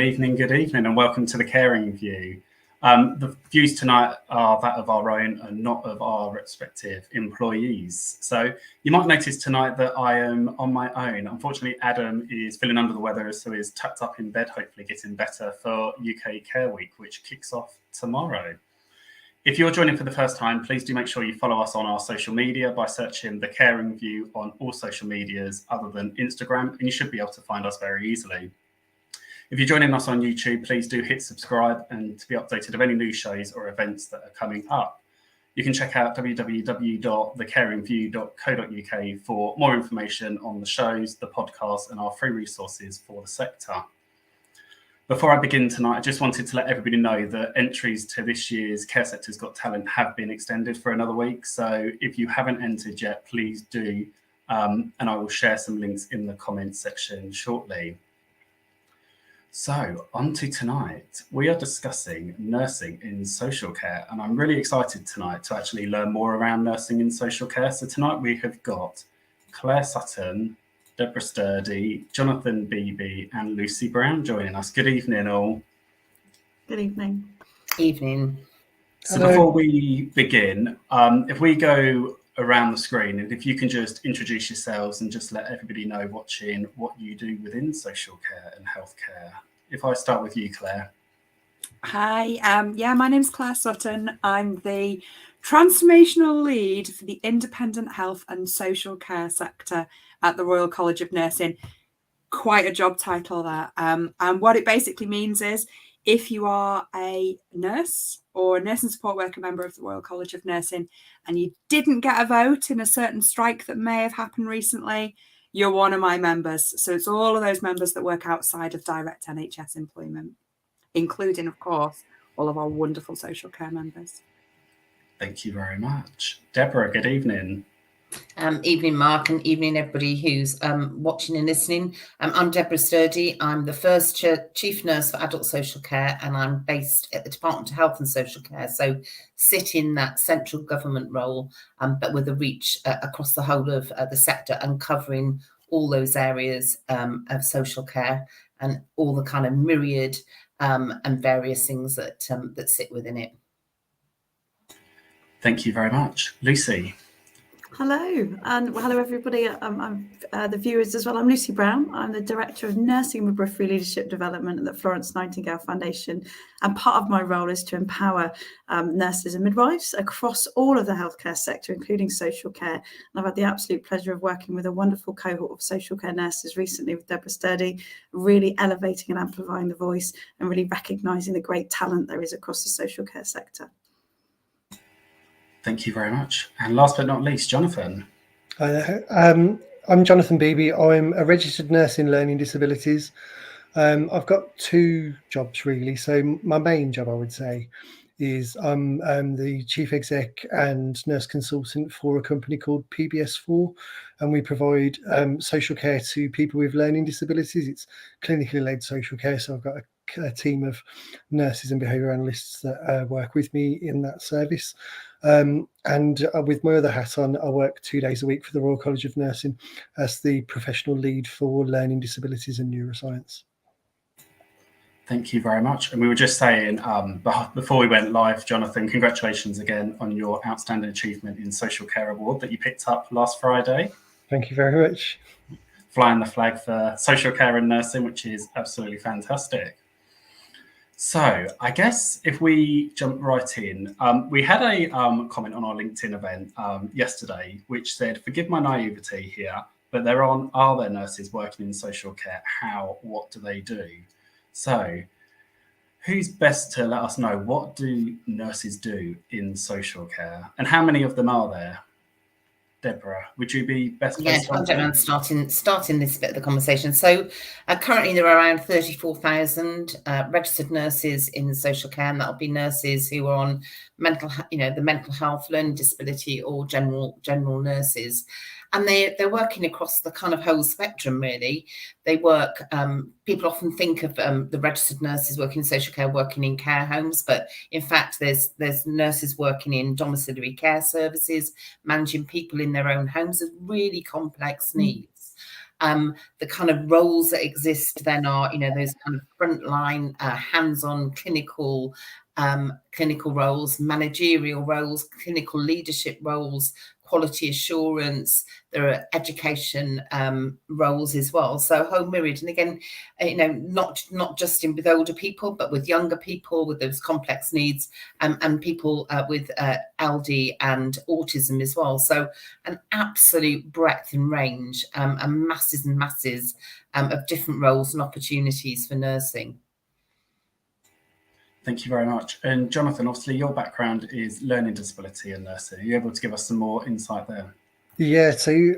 evening, and welcome to the Caring View. The views tonight are that of our own and not of our respective employees. So you might notice tonight that I am on my own. Unfortunately, Adam is feeling under the weather, so he's tucked up in bed, hopefully getting better for UK Care Week, which kicks off tomorrow. If you're joining for the first time, please do make sure you follow us on our social media by searching The Caring View on all social medias other than Instagram, and you should be able to find us very easily. If you're joining us on YouTube, please do hit subscribe and to be updated of any new shows or events that are coming up. You can check out www.thecaringview.co.uk for more information on the shows, the podcasts, and our free resources for the sector. Before I begin tonight, I just wanted to let everybody know that entries to this year's Care Sector's Got Talent have been extended for another week. So if you haven't entered yet, please do. And I will share some links in the comments section shortly. So on to tonight. We are discussing nursing in social care. And I'm really excited tonight to actually learn more around nursing in social care. So tonight we have got Claire Sutton, Deborah Sturdy, Jonathan Beebe and Lucy Brown joining us. Good evening, all. Good evening. Evening. So before we begin, if we go around the screen, and if you can just introduce yourselves and just let everybody know watching what you do within social care and healthcare. If I start with you, Claire. Hi, my name's Claire Sutton. I'm the transformational lead for the independent health and social care sector at the Royal College of Nursing. Quite a job title there. And what it basically means is if you are a nurse or a nursing support worker member of the Royal College of Nursing and you didn't get a vote in a certain strike that may have happened recently, you're one of my members. So it's all of those members that work outside of direct NHS employment, including, of course, all of our wonderful social care members. Thank you very much. Deborah, good evening. Evening, Mark, and evening, everybody who's watching and listening. I'm Deborah Sturdy. I'm the first Chief Nurse for Adult Social Care, and I'm based at the Department of Health and Social Care, so sit in that central government role, but with a reach across the whole of the sector and covering all those areas of social care and all the kind of myriad and various things that sit within it. Thank you very much. Lucy. Hello, and hello everybody. I'm the viewers as well. I'm Lucy Brown. I'm the Director of Nursing and Midwifery Leadership Development at the Florence Nightingale Foundation, and part of my role is to empower nurses and midwives across all of the healthcare sector, including social care. And I've had the absolute pleasure of working with a wonderful cohort of social care nurses recently with Deborah Sturdy, really elevating and amplifying the voice and really recognising the great talent there is across the social care sector. Thank you very much. And last but not least, Jonathan. Hi there. I'm Jonathan Beebe. I'm a registered nurse in learning disabilities. I've got two jobs really. So my main job, I would say, is I'm the chief exec and nurse consultant for a company called PBS4, and we provide social care to people with learning disabilities. It's clinically led social care, so I've got a team of nurses and behaviour analysts that work with me in that service. And with my other hat on, I work 2 days a week for the Royal College of Nursing as the professional lead for learning disabilities and neuroscience. Thank you very much. And we were just saying before we went live, Jonathan, congratulations again on your Outstanding Achievement in Social Care Award that you picked up last Friday. Thank you very much. Flying the flag for social care and nursing, which is absolutely fantastic. So I guess if we jump right in, we had a comment on our LinkedIn event yesterday, which said, forgive my naivety here, but are there nurses working in social care? What do they do? So who's best to let us know, what do nurses do in social care and how many of them are there? Deborah, would you be best placed? Yeah, I'm starting this bit of the conversation. So currently there are around 34,000 registered nurses in social care, and that'll be nurses who are on the mental health, learning disability, or general nurses. And they're working across the kind of whole spectrum, really. They work, people often think of the registered nurses working in social care, working in care homes, but in fact, there's nurses working in domiciliary care services, managing people in their own homes with really complex needs. The kind of roles that exist then are, you know, those kind of frontline, hands-on clinical roles, managerial roles, clinical leadership roles, quality assurance. There are education roles as well. So whole myriad. And again, you know, not just with older people, but with younger people with those complex needs, and people with LD and autism as well. So an absolute breadth and range, and masses of different roles and opportunities for nursing. Thank you very much. And Jonathan, obviously your background is learning disability and nursing. Are you able to give us some more insight there? Yeah, so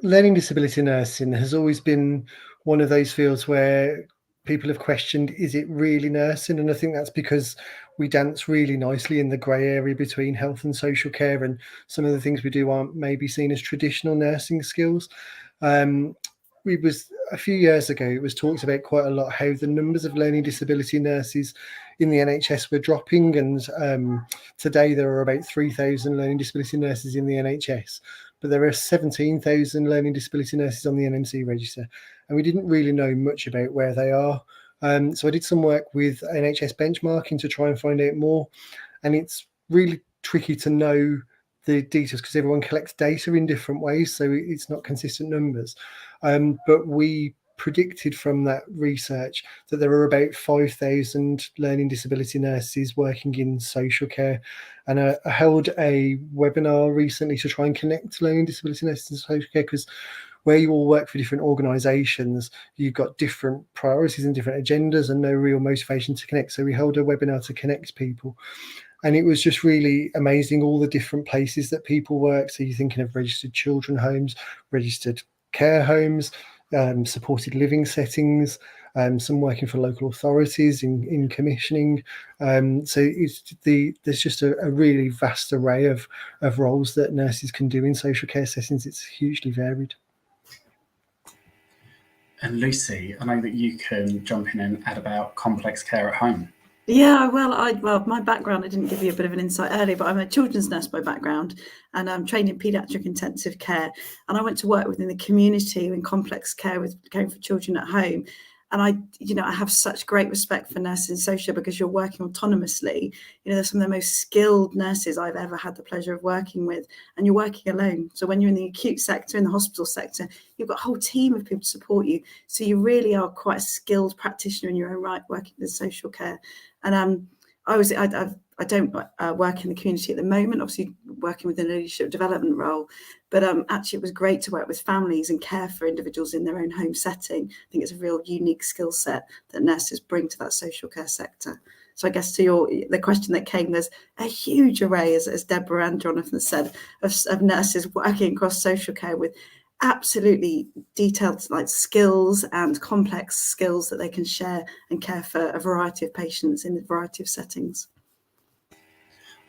learning disability nursing has always been one of those fields where people have questioned, is it really nursing? And I think that's because we dance really nicely in the grey area between health and social care, and some of the things we do aren't maybe seen as traditional nursing skills. A few years ago, it was talked about quite a lot how the numbers of learning disability nurses in the NHS were dropping, and today there are about 3,000 learning disability nurses in the NHS, but there are 17,000 learning disability nurses on the NMC register, and we didn't really know much about where they are. So I did some work with NHS benchmarking to try and find out more, and it's really tricky to know the details because everyone collects data in different ways, so it's not consistent numbers. But we predicted from that research that there are about 5,000 learning disability nurses working in social care. And I held a webinar recently to try and connect learning disability nurses in social care, because where you all work for different organisations, you've got different priorities and different agendas and no real motivation to connect. So we held a webinar to connect people. And it was just really amazing, all the different places that people work. So you're thinking of registered children homes, registered care homes, supported living settings, some working for local authorities in commissioning. So there's just a really vast array of roles that nurses can do in social care settings. It's hugely varied. And Lucy, I know that you can jump in and add about complex care at home. Yeah, well, my background, I didn't give you a bit of an insight earlier, but I'm a children's nurse by background, and I'm trained in paediatric intensive care. And I went to work within the community in complex care with caring for children at home. And I have such great respect for nurses in social, because you're working autonomously. You know, they're some of the most skilled nurses I've ever had the pleasure of working with, and you're working alone. So when you're in the acute sector, in the hospital sector, you've got a whole team of people to support you. So you really are quite a skilled practitioner in your own right, working with social care. And I don't work in the community at the moment, obviously working within a leadership development role, but actually it was great to work with families and care for individuals in their own home setting. I think it's a real unique skill set that nurses bring to that social care sector. So I guess to the question that came, there's a huge array, as Deborah and Jonathan said, of nurses working across social care with absolutely detailed skills and complex skills that they can share and care for a variety of patients in a variety of settings.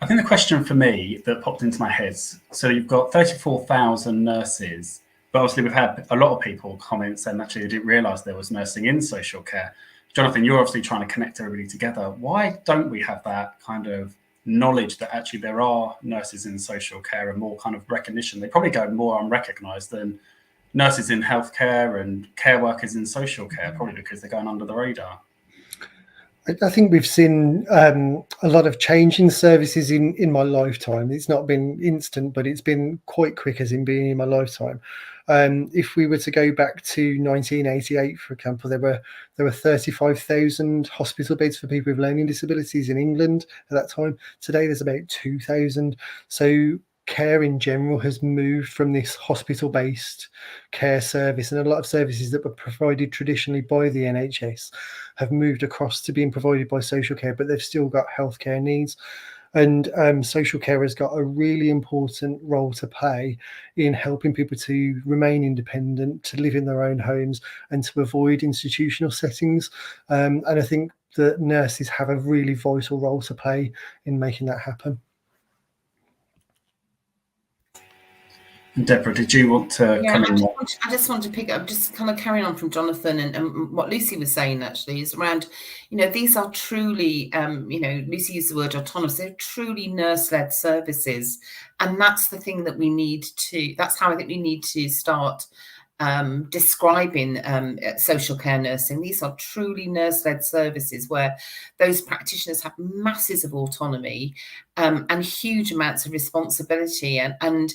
I think the question for me that popped into my head, so you've got 34,000 nurses, but obviously we've had a lot of people comment saying actually they didn't realise there was nursing in social care. Jonathan, you're obviously trying to connect everybody together. Why don't we have that kind of knowledge that actually there are nurses in social care and more kind of recognition? They probably go more unrecognised than nurses in healthcare and care workers in social care, probably because they're going under the radar. I think we've seen a lot of change in services in my lifetime. It's not been instant, but it's been quite quick as in being in my lifetime. If we were to go back to 1988, for example, there were 35,000 hospital beds for people with learning disabilities in England at that time. Today, there's about 2,000. So care in general has moved from this hospital-based care service, and a lot of services that were provided traditionally by the NHS have moved across to being provided by social care, but they've still got healthcare needs. And social care has got a really important role to play in helping people to remain independent, to live in their own homes, and to avoid institutional settings. And I think that nurses have a really vital role to play in making that happen. And Deborah, did you want to come in? I just want to pick up, just kind of carrying on from Jonathan and what Lucy was saying actually is around, these are truly, Lucy used the word autonomous, they're truly nurse-led services. And that's the thing that we need to, that's how I think we need to start describing social care nursing. These are truly nurse-led services where those practitioners have masses of autonomy and huge amounts of responsibility, and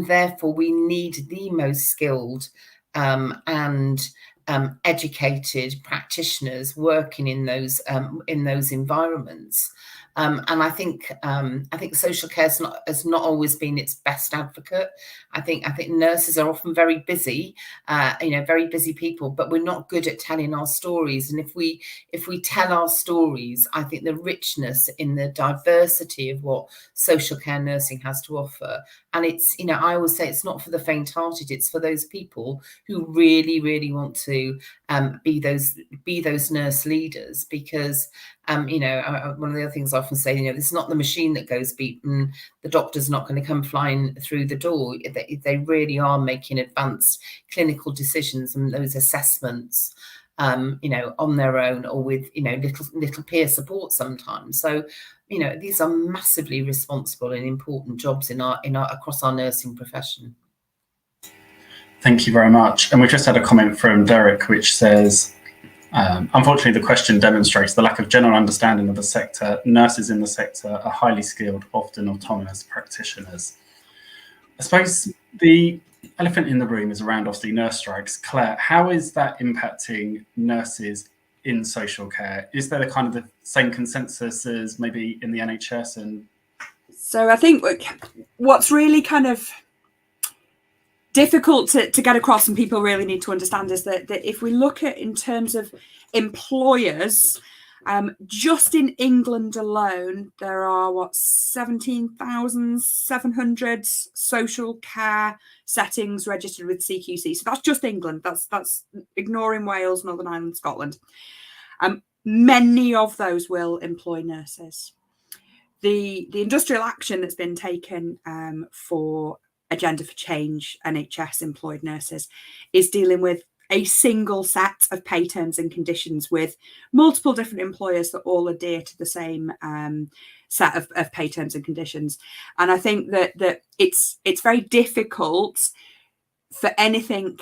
therefore we need the most skilled and educated practitioners working in those environments. And I think social care has not always been its best advocate. I think nurses are often very busy, very busy people, but we're not good at telling our stories. And if we tell our stories, I think the richness in the diversity of what social care nursing has to offer. And it's, I always say it's not for the faint-hearted, it's for those people who really, really want to be those nurse leaders, because one of the other things I often say, this is not the machine that goes beep and the doctor's not going to come flying through the door. They really are making advanced clinical decisions and those assessments, on their own, or with, little peer support sometimes. So, these are massively responsible and important jobs in our across our nursing profession. Thank you very much. And we've just had a comment from Derek, which says, unfortunately, the question demonstrates the lack of general understanding of the sector. Nurses in the sector are highly skilled, often autonomous practitioners. I suppose the elephant in the room is around, obviously, nurse strikes. Claire, how is that impacting nurses in social care? Is there the kind of the same consensus as maybe in the NHS? And so I think what's really kind of difficult to get across, and people really need to understand, is that if we look at in terms of employers, just in England alone, there are 17,700 social care settings registered with CQC. So that's just England. That's ignoring Wales, Northern Ireland, Scotland. Many of those will employ nurses. The industrial action that's been taken for Agenda for Change NHS employed nurses is dealing with a single set of pay terms and conditions with multiple different employers that all adhere to the same set of pay terms and conditions. And I think that it's very difficult for anything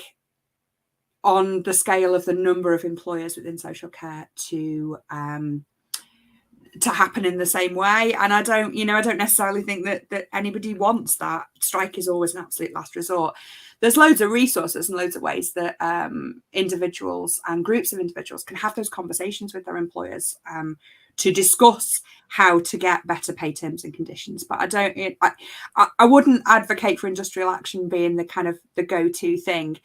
on the scale of the number of employers within social care to happen in the same way. And I don't necessarily think that anybody wants that. Strike is always an absolute last resort. There's loads of resources and loads of ways that individuals and groups of individuals can have those conversations with their employers to discuss how to get better pay terms and conditions. But I wouldn't advocate for industrial action being the kind of the go-to thing.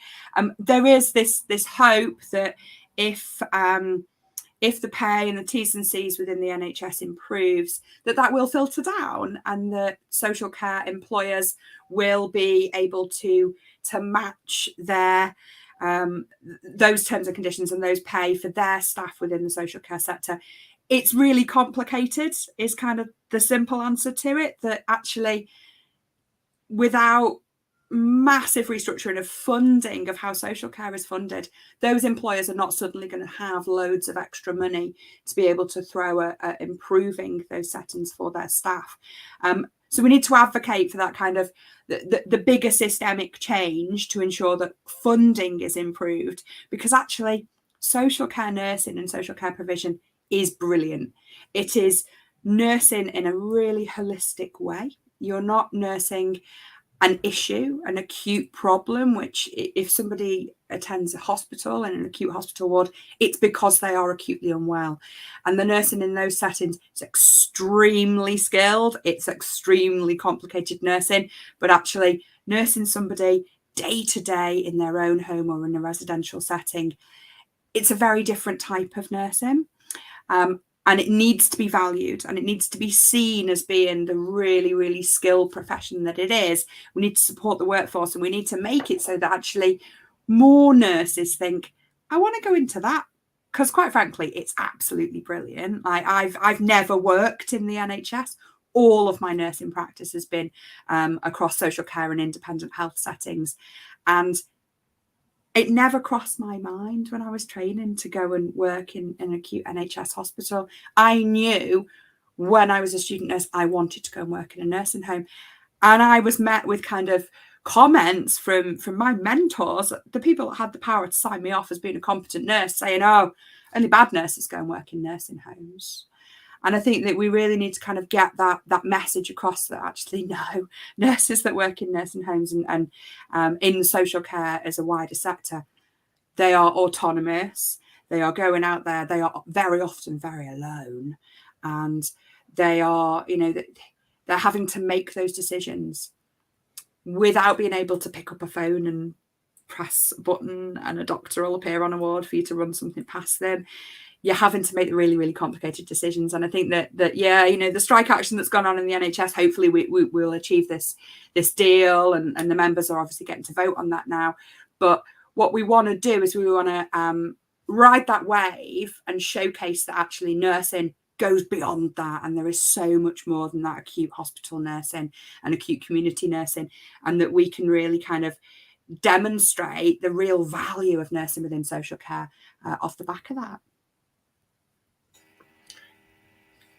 There is this hope that if the pay and the T's and C's within the NHS improves, that will filter down, and that social care employers will be able to match their those terms and conditions and those pay for their staff within the social care sector. It's really complicated, is kind of the simple answer to it, that actually without massive restructuring of funding of how social care is funded, those employers are not suddenly going to have loads of extra money to be able to throw at improving those settings for their staff. So we need to advocate for that kind of the bigger systemic change to ensure that funding is improved, because actually social care nursing and social care provision is brilliant. It is nursing in a really holistic way. You're not nursing an issue, an acute problem, which if somebody attends a hospital and an acute hospital ward, it's because they are acutely unwell. And the nursing in those settings is extremely skilled. It's extremely complicated nursing, but actually nursing somebody day to day in their own home or in a residential setting, it's a very different type of nursing. And it needs to be valued, and it needs to be seen as being the really, really skilled profession that it is. We need to support the workforce, and we need to make it so that actually more nurses think, I want to go into that, because quite frankly, it's absolutely brilliant. I've never worked in the NHS. All of my nursing practice has been across social care and independent health settings. And it never crossed my mind when I was training to go and work in an acute NHS hospital. I knew when I was a student nurse, I wanted to go and work in a nursing home. And I was met with kind of comments from my mentors, the people that had the power to sign me off as being a competent nurse, saying, oh, only bad nurses go and work in nursing homes. And I think that we really need to kind of get that message across, that actually, no, nurses that work in nursing homes and in social care as a wider sector, they are autonomous. They are going out there. They are very often very alone. And they are, they're having to make those decisions without being able to pick up a phone and press a button and a doctor will appear on a ward for you to run something past them. You're having to make the really, really complicated decisions. And I think that the strike action that's gone on in the NHS, hopefully we will achieve this deal, and the members are obviously getting to vote on that now. But what we want to do is we want to ride that wave and showcase that actually nursing goes beyond that, and there is so much more than that acute hospital nursing and acute community nursing, and that we can really kind of demonstrate the real value of nursing within social care off the back of that.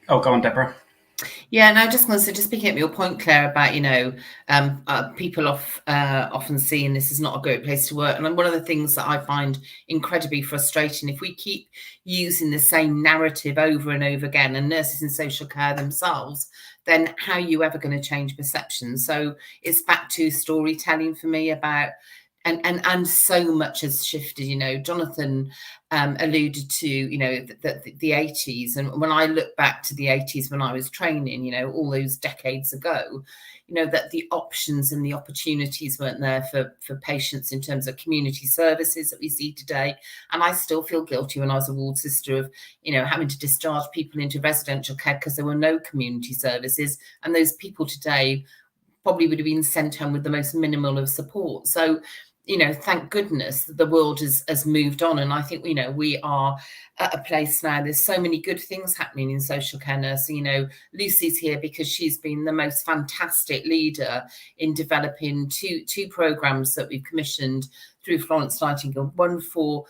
Oh, go on, Deborah. Yeah, and I just want to say, just picking up your point, Claire, about people often seeing this is not a great place to work. And one of the things that I find incredibly frustrating, if we keep using the same narrative over and over again, and nurses in social care themselves, then how are you ever going to change perception? So it's back to storytelling for me about. And so much has shifted. Jonathan alluded to, the 80s. And when I look back to the 80s when I was training, all those decades ago, that the options and the opportunities weren't there for patients in terms of community services that we see today. And I still feel guilty when I was a ward sister of, having to discharge people into residential care because there were no community services. And those people today probably would have been sent home with the most minimal of support. So, thank goodness that the world has moved on. And I think, we are at a place now, there's so many good things happening in social care nursing. Lucy's here because she's been the most fantastic leader in developing two programs that we've commissioned through Florence Nightingale, one for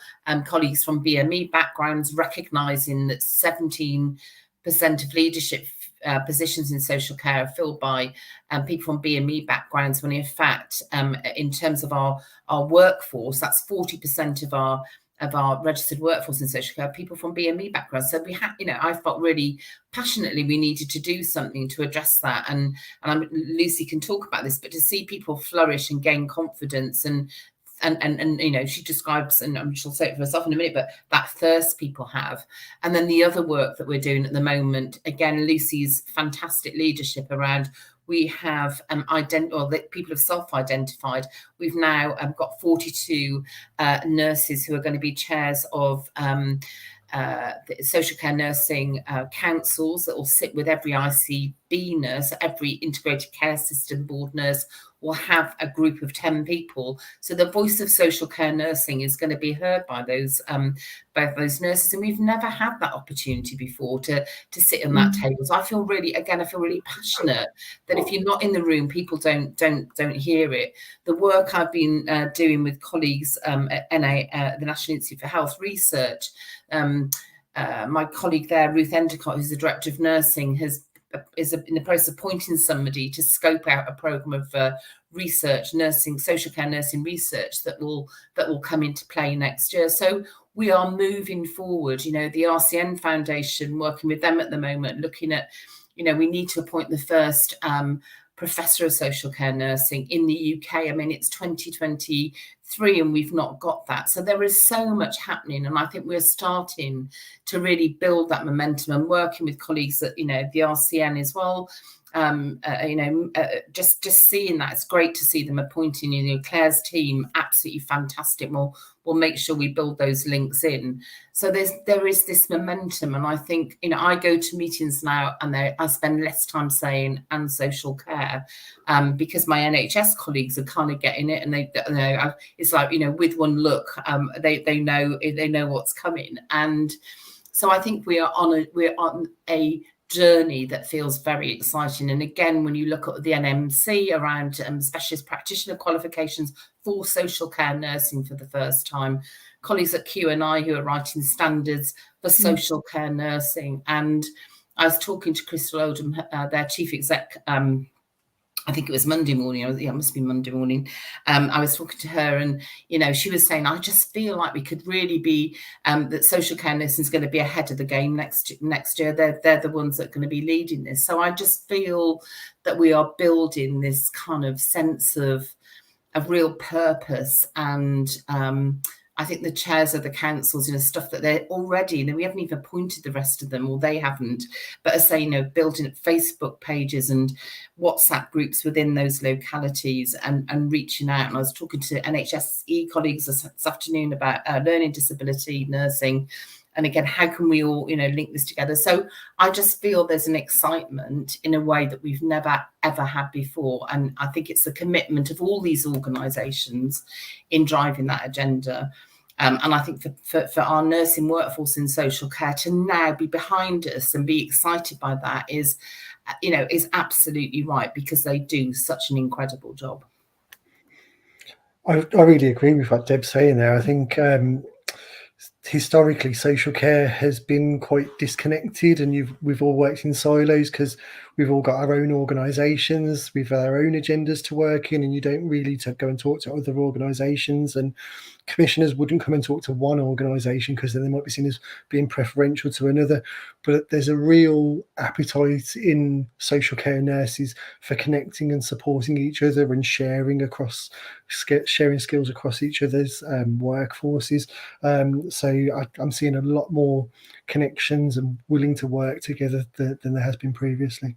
colleagues from BME backgrounds, recognising that 17% of leadership positions in social care are filled by people from BME backgrounds, when in fact, in terms of our workforce, that's 40% of our registered workforce in social care, people from BME backgrounds. So we have, I felt really passionately we needed to do something to address that. And Lucy can talk about this, but to see people flourish and gain confidence and she describes, and she'll say it for herself in a minute, but that thirst people have. And then the other work that we're doing at the moment, again, Lucy's fantastic leadership around, we have people have self-identified. We've now got 42 nurses who are going to be chairs of the social care nursing councils that will sit with every ICB nurse, every integrated care system board nurse will have a group of 10 people. So the voice of social care nursing is going to be heard by those both those nurses, and we've never had that opportunity before to sit on that table. So I feel really passionate that if you're not in the room, people don't hear it. The work I've been doing with colleagues at the National Institute for Health Research, my colleague there, Ruth Endicott, who's the Director of Nursing, is in the process of appointing somebody to scope out a programme of research, social care nursing research that will come into play next year. So we are moving forward. The RCN Foundation, working with them at the moment, looking at, we need to appoint the first professor of social care nursing in the UK. I mean, it's 2023 and we've not got that. So there is so much happening. And I think we're starting to really build that momentum and working with colleagues at, the RCN as well. Just seeing that, it's great to see them appointing, Claire's team, absolutely fantastic. We'll make sure we build those links in. So there is this momentum, and I think, I go to meetings now and I spend less time saying and social care because my NHS colleagues are kind of getting it, and they it's like, with one look, they know what's coming. And so I think we're on a journey that feels very exciting. And again, when you look at the NMC around specialist practitioner qualifications for social care nursing for the first time, colleagues at Q&I who are writing standards for social care nursing. And I was talking to Crystal Oldham, their chief exec I think it was Monday morning. Yeah, it must be Monday morning. I was talking to her, and she was saying, I just feel like we could really be that social care nursing is going to be ahead of the game next year. They're the ones that are going to be leading this. So I just feel that we are building this kind of sense of real purpose, and I think the chairs of the councils, stuff that they're already, we haven't even appointed the rest of them, or they haven't, but as I say, building Facebook pages and WhatsApp groups within those localities, and reaching out. And I was talking to NHSE colleagues this afternoon about learning disability nursing. And again, how can we all, link this together? So I just feel there's an excitement in a way that we've never, ever had before. And I think it's the commitment of all these organisations in driving that agenda. And I think for our nursing workforce in social care to now be behind us and be excited by that is absolutely right, because they do such an incredible job. I really agree with what Deb's saying there. I think historically social care has been quite disconnected, and we've all worked in silos because we've all got our own organisations with our own agendas to work in, and you don't really go and talk to other organisations, and commissioners wouldn't come and talk to one organisation because then they might be seen as being preferential to another. But there's a real appetite in social care nurses for connecting and supporting each other and sharing skills across each other's workforces. So I'm seeing a lot more connections and willing to work together than there has been previously.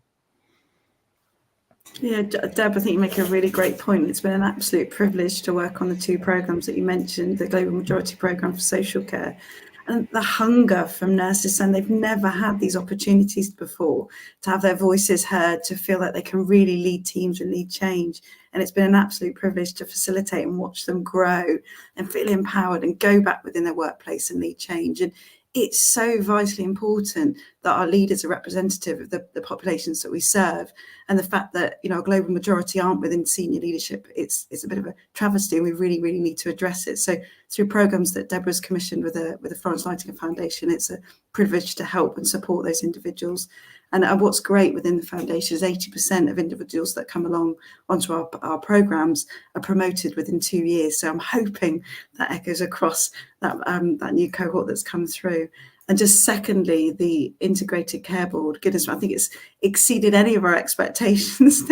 Yeah, Deb, I think you make a really great point. It's been an absolute privilege to work on the two programmes that you mentioned, the Global Majority Programme for Social Care, and the hunger from nurses, and they've never had these opportunities before to have their voices heard, to feel that they can really lead teams and lead change. And it's been an absolute privilege to facilitate and watch them grow and feel empowered and go back within their workplace and lead change. And it's so vitally important that our leaders are representative of the populations that we serve. And the fact that, a global majority aren't within senior leadership, it's a bit of a travesty, and we really, really need to address it. So through programmes that Deborah's commissioned with the Florence Nightingale Foundation, it's a privilege to help and support those individuals. And what's great within the foundation is 80% of individuals that come along onto our programmes are promoted within 2 years. So I'm hoping that echoes across that new cohort that's come through. And just secondly, the Integrated Care Board, goodness, I think it's exceeded any of our expectations.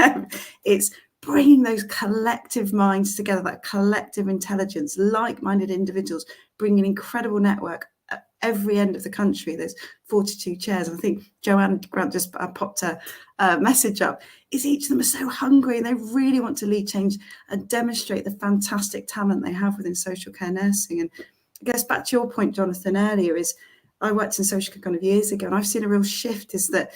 It's bringing those collective minds together, that collective intelligence, like-minded individuals, bringing an incredible network at every end of the country. There's 42 chairs. I think Joanne Grant just popped a message up. Each of them are so hungry, and they really want to lead change and demonstrate the fantastic talent they have within social care nursing. And I guess back to your point, Jonathan, earlier, is I worked in social care kind of years ago, and I've seen a real shift, is that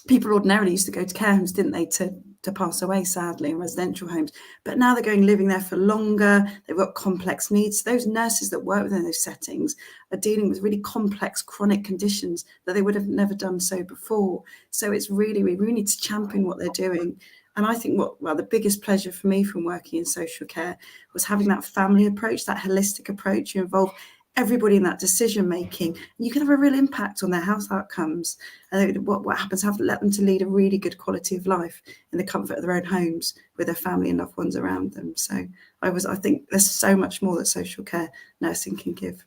people ordinarily used to go to care homes, didn't they, to pass away, sadly, in residential homes. But now they're living there for longer. They've got complex needs. Those nurses that work within those settings are dealing with really complex chronic conditions that they would have never done so before. So it's really, we really need to champion what they're doing. And I think the biggest pleasure for me from working in social care was having that family approach, that holistic approach. You involve everybody in that decision making, and you can have a real impact on their health outcomes. What happens, let them to lead a really good quality of life in the comfort of their own homes with their family and loved ones around them. So I think there's so much more that social care nursing can give.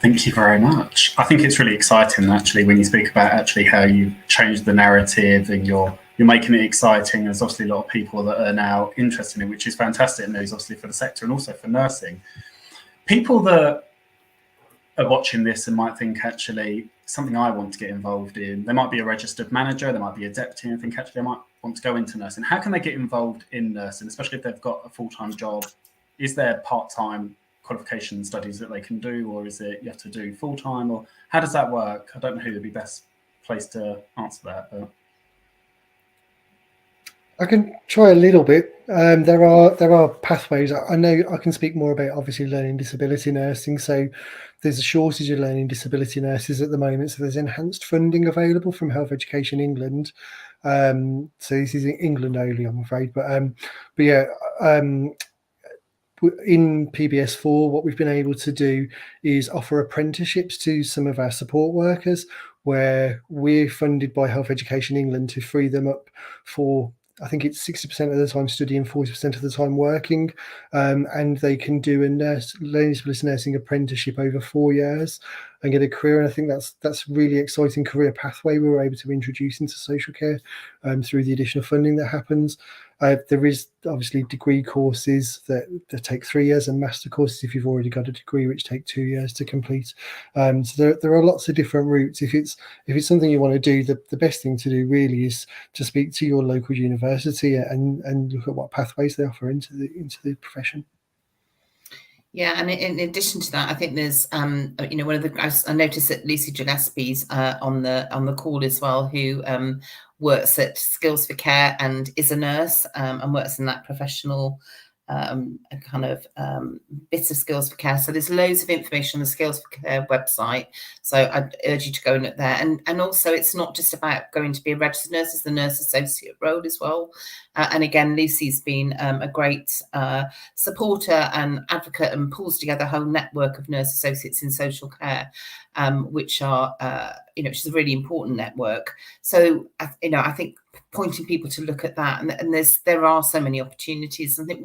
Thank you very much. I think it's really exciting, actually, when you speak about actually how you've changed the narrative and you're making it exciting. There's obviously a lot of people that are now interested in it, which is fantastic news, obviously, for the sector and also for nursing. People that are watching this and might think, actually, something I want to get involved in. They might be a registered manager, they might be a deputy, and think, actually, I might want to go into nursing. How can they get involved in nursing, especially if they've got a full-time job? Is there part-time qualification studies that they can do, or is it you have to do full-time, or how does that work? I don't know who would be best placed to answer that, but I can try a little bit. There are pathways. I know I can speak more about, obviously, learning disability nursing. So there's a shortage of learning disability nurses at the moment. So there's enhanced funding available from Health Education England. So this is in England only, I'm afraid. But yeah. In PBS4, what we've been able to do is offer apprenticeships to some of our support workers, where we're funded by Health Education England to free them up for, I think it's 60% of the time studying, 40% of the time working, and they can do a learning disability nursing apprenticeship over 4 years and get a career. And I think that's really exciting career pathway we were able to introduce into social care through the additional funding that happens. There is obviously degree courses that take 3 years, and master courses if you've already got a degree, which take 2 years to complete. So there are lots of different routes. If it's something you want to do, the best thing to do really is to speak to your local university and look at what pathways they offer into the profession. Yeah, and in addition to that, I think there's one of the, I noticed that Lucy Gillespie's on the call as well, who works at Skills for Care and is a nurse and works in that professional kind of bits of Skills for Care. So there's loads of information on the Skills for Care website. So I'd urge you to go and look there. And also, it's not just about going to be a registered nurse, it's the nurse associate role as well. And again, Lucy's been a great supporter and advocate, and pulls together a whole network of nurse associates in social care, which are, which is a really important network. So, I think pointing people to look at that, and there are so many opportunities. I think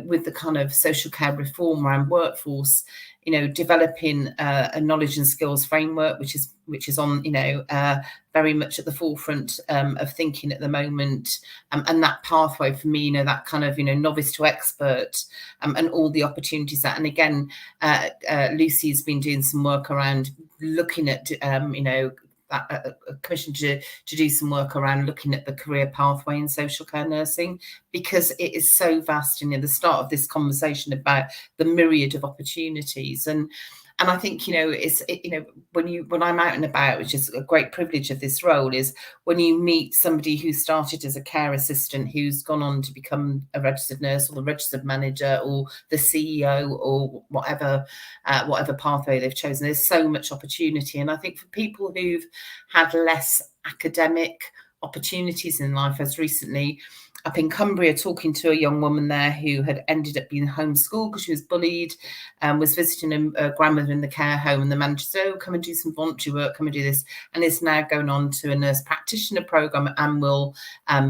with the kind of social care reform around workforce, developing a knowledge and skills framework, which is on very much at the forefront of thinking at the moment, and that pathway for me, that kind of novice to expert, and all the opportunities that. And again, Lucy's been doing some work around looking at a commission to do some work around looking at the career pathway in social care nursing, because it is so vast. And the start of this conversation about the myriad of opportunities, and I think when I'm out and about, which is a great privilege of this role, is when you meet somebody who started as a care assistant, who's gone on to become a registered nurse or the registered manager or the CEO or whatever pathway they've chosen. There's so much opportunity, and I think for people who've had less academic opportunities in life, as recently up in Cumbria, talking to a young woman there who had ended up being homeschooled because she was bullied, and was visiting a grandmother in the care home, and the manager said, "Oh, come and do some voluntary work, come and do this," and is now going on to a nurse practitioner program, and will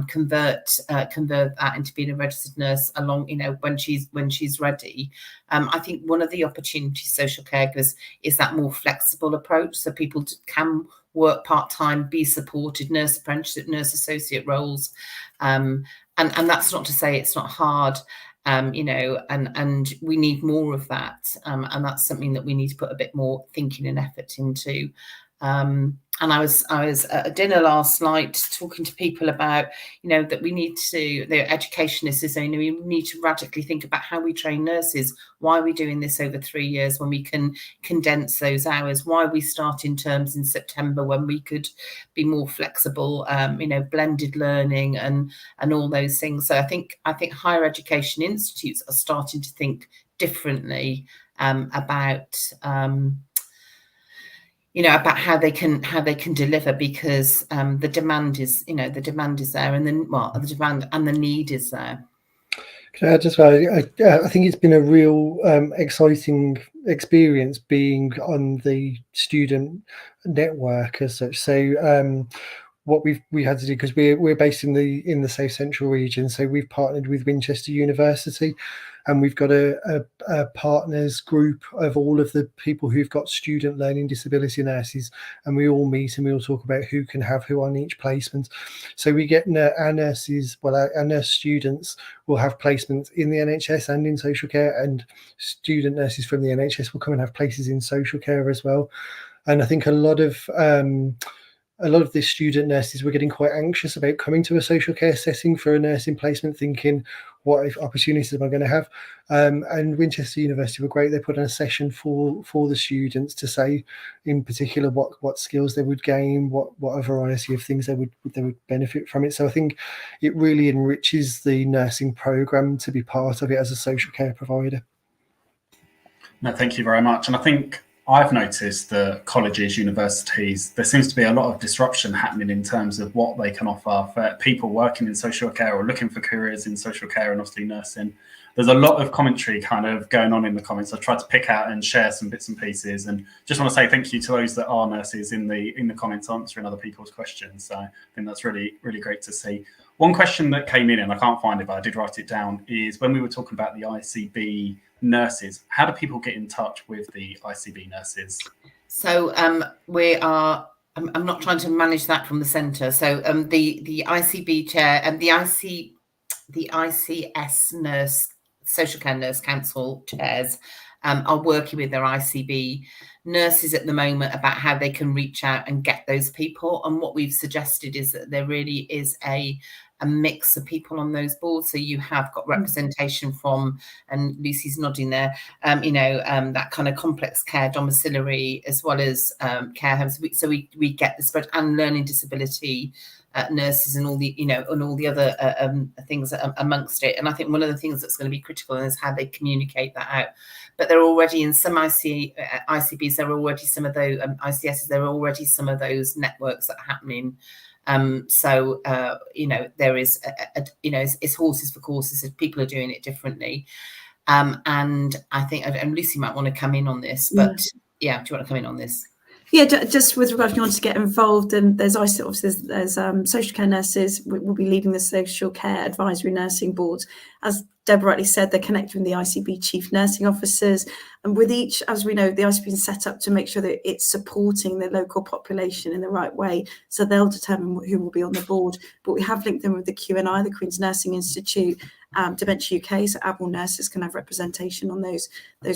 convert that into being a registered nurse along, when she's ready. I think one of the opportunities social care gives is that more flexible approach, so people can work part-time, be supported, nurse apprenticeship, nurse associate roles. And that's not to say it's not hard, and we need more of that. And that's something that we need to put a bit more thinking and effort into. And I was at a dinner last night talking to people about, that we need to, the educationists is saying, we need to radically think about how we train nurses. Why are we doing this over 3 years when we can condense those hours? Why are we starting terms in September when we could be more flexible, blended learning and all those things. So I think higher education institutes are starting to think differently about about how they can deliver, because the demand is there, and then the demand and the need is there. I think it's been a real exciting experience being on the student network as such. So what we had to do, because we're based in the South Central region, so we've partnered with Winchester University, and we've got a partners group of all of the people who've got student learning disability nurses, and we all meet and we all talk about who can have who on each placement. So we get our nurses, our nurse students will have placements in the NHS and in social care, and student nurses from the NHS will come and have places in social care as well. And I think a lot of the student nurses were getting quite anxious about coming to a social care setting for a nursing placement, thinking, what opportunities am I going to have? And Winchester University were great. They put on a session for the students to say, in particular, what skills they would gain, what a variety of things they would benefit from it. So I think it really enriches the nursing program to be part of it as a social care provider. No, thank you very much. And I think I've noticed that colleges, universities, there seems to be a lot of disruption happening in terms of what they can offer for people working in social care or looking for careers in social care and obviously nursing. There's a lot of commentary kind of going on in the comments. I've tried to pick out and share some bits and pieces, and just want to say thank you to those that are nurses in the comments answering other people's questions. So I think that's really, really great to see. One question that came in, and I can't find it, but I did write it down, is when we were talking about the ICB nurses, how do people get in touch with the ICB nurses? So we are, I'm not trying to manage that from the centre. So the ICB chair and the ICS nurse, Social Care Nurse Council chairs are working with their ICB nurses at the moment about how they can reach out and get those people. And what we've suggested is that there really is a mix of people on those boards. So you have got representation from, and Lucy's nodding there, that kind of complex care domiciliary, as well as care homes. So we get the spread, and learning disability nurses and all the, and all the other things amongst it. And I think one of the things that's going to be critical is how they communicate that out. But they're already in some ICBs, there are already some of those ICSs, there are already some of those networks that are happening. There is, it's horses for courses. People are doing it differently. And I think, and Lucy might want to come in on this, but yeah, do you want to come in on this? Yeah, just with regard, if you want to get involved, and there's social care nurses. We'll be leading the social care advisory nursing boards. As Deborah rightly said, they're connected with the ICB chief nursing officers, and with each, as we know, the ICB is set up to make sure that it's supporting the local population in the right way. So they'll determine who will be on the board. But we have linked them with the QNI, the Queen's Nursing Institute, Dementia UK, so ABL nurses can have representation on those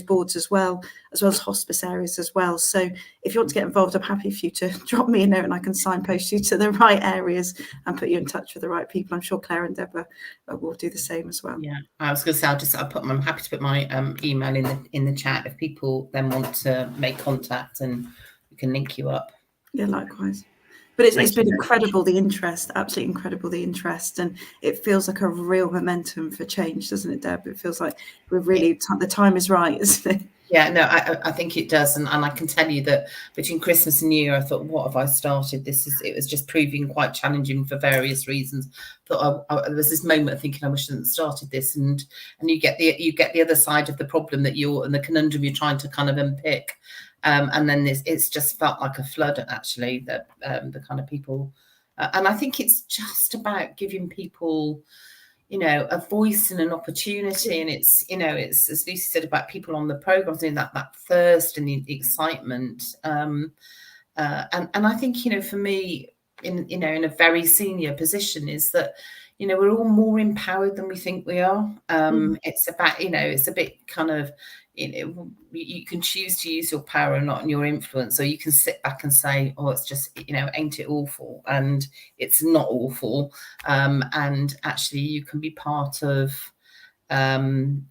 boards as well as hospice areas as well. So if you want to get involved, I'm happy for you to drop me a note and I can signpost you to the right areas and put you in touch with the right people. I'm sure Claire and Deborah will do the same as well. Yeah, I was going to say, I'm happy to put my email in the chat if people then want to make contact, and we can link you up. Yeah, likewise. But it's been incredible, the interest, absolutely incredible, the interest. And it feels like a real momentum for change, doesn't it, Deb? It feels like we're really, the time is right, isn't it? Yeah, no, I think it does. And I can tell you that between Christmas and New Year, I thought, what have I started? It was just proving quite challenging for various reasons. There was this moment of thinking, I wish I hadn't started this. And you get the other side of the problem and the conundrum you're trying to kind of unpick. And then it's just felt like a flood, actually, that the kind of people. And I think it's just about giving people, a voice and an opportunity. And it's as Lucy said about people on the programs, doing that thirst and the excitement. And I think, for me, in a very senior position, is that, we're all more empowered than we think we are. It's about, it's a bit kind of, you can choose to use your power or not, and your influence, or you can sit back and say, oh, it's just, ain't it awful? And it's not awful. And actually you can be part of, you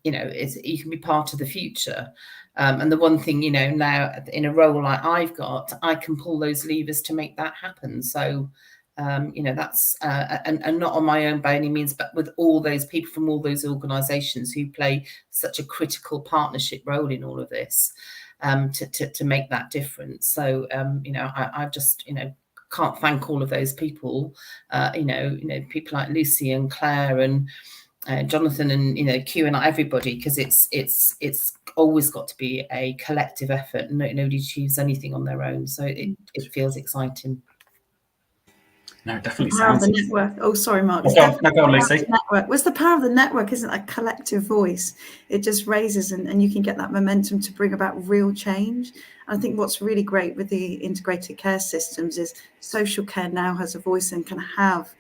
can be part of the future. And the one thing, now in a role like I've got, I can pull those levers to make that happen. So, that's and not on my own by any means, but with all those people from all those organisations who play such a critical partnership role in all of this, to make that difference. So, I just, can't thank all of those people, people like Lucy and Claire and Jonathan and Q and everybody, because it's always got to be a collective effort. Nobody achieves anything on their own, so it feels exciting. No, it definitely the power sounds. Of the network. Oh, sorry, Mark. Go on, Lucy. What's the power of the network? Isn't a collective voice? It just raises, and you can get that momentum to bring about real change. And I think what's really great with the integrated care systems is social care now has a voice and can have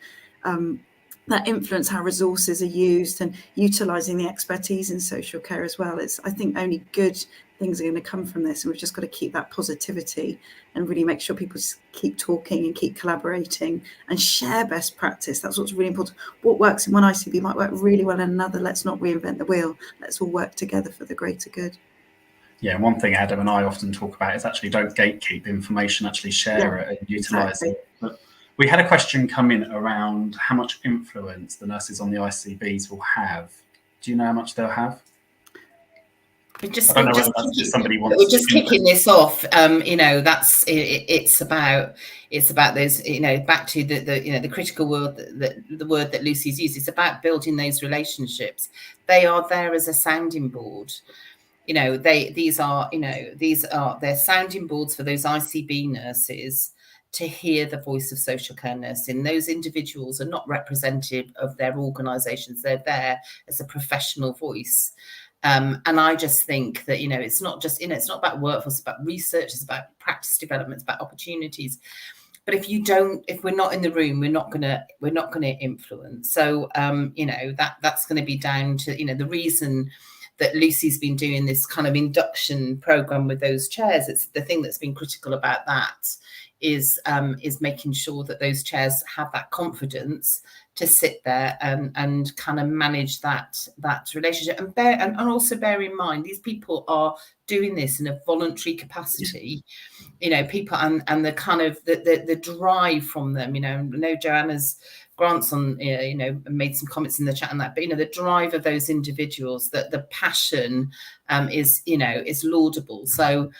that influence how resources are used and utilising the expertise in social care as well. It's, I think, only good things are going to come from this, and we've just got to keep that positivity and really make sure people keep talking and keep collaborating and share best practice. That's what's really important. What works in one ICB might work really well in another. Let's not reinvent the wheel. Let's all work together for the greater good. Yeah, one thing Adam and I often talk about is actually don't gatekeep information, actually share it and utilise it. But we had a question come in around how much influence the nurses on the ICBs will have. Do you know how much they'll have? We're just, I don't know whether that's just somebody wants. We're just kicking this off. That's it's about those. Back to the critical word the word that Lucy's used. It's about building those relationships. They are there as a sounding board. These are their sounding boards for those ICB nurses to hear the voice of social care nursing. Those individuals are not representative of their organisations. They're there as a professional voice. And I just think that, it's not just, it's not about workforce, it's about research, it's about practice development, it's about opportunities. But if we're not in the room, we're not gonna influence. So, that's going to be down to, the reason that Lucy's been doing this kind of induction program with those chairs. It's the thing that's been critical about that is making sure that those chairs have that confidence to sit there and kind of manage that relationship, and also bear in mind these people are doing this in a voluntary capacity. People and the kind of the drive from them. I know Joanna's Grant's on, made some comments in the chat on that, but the drive of those individuals, that the passion is laudable. So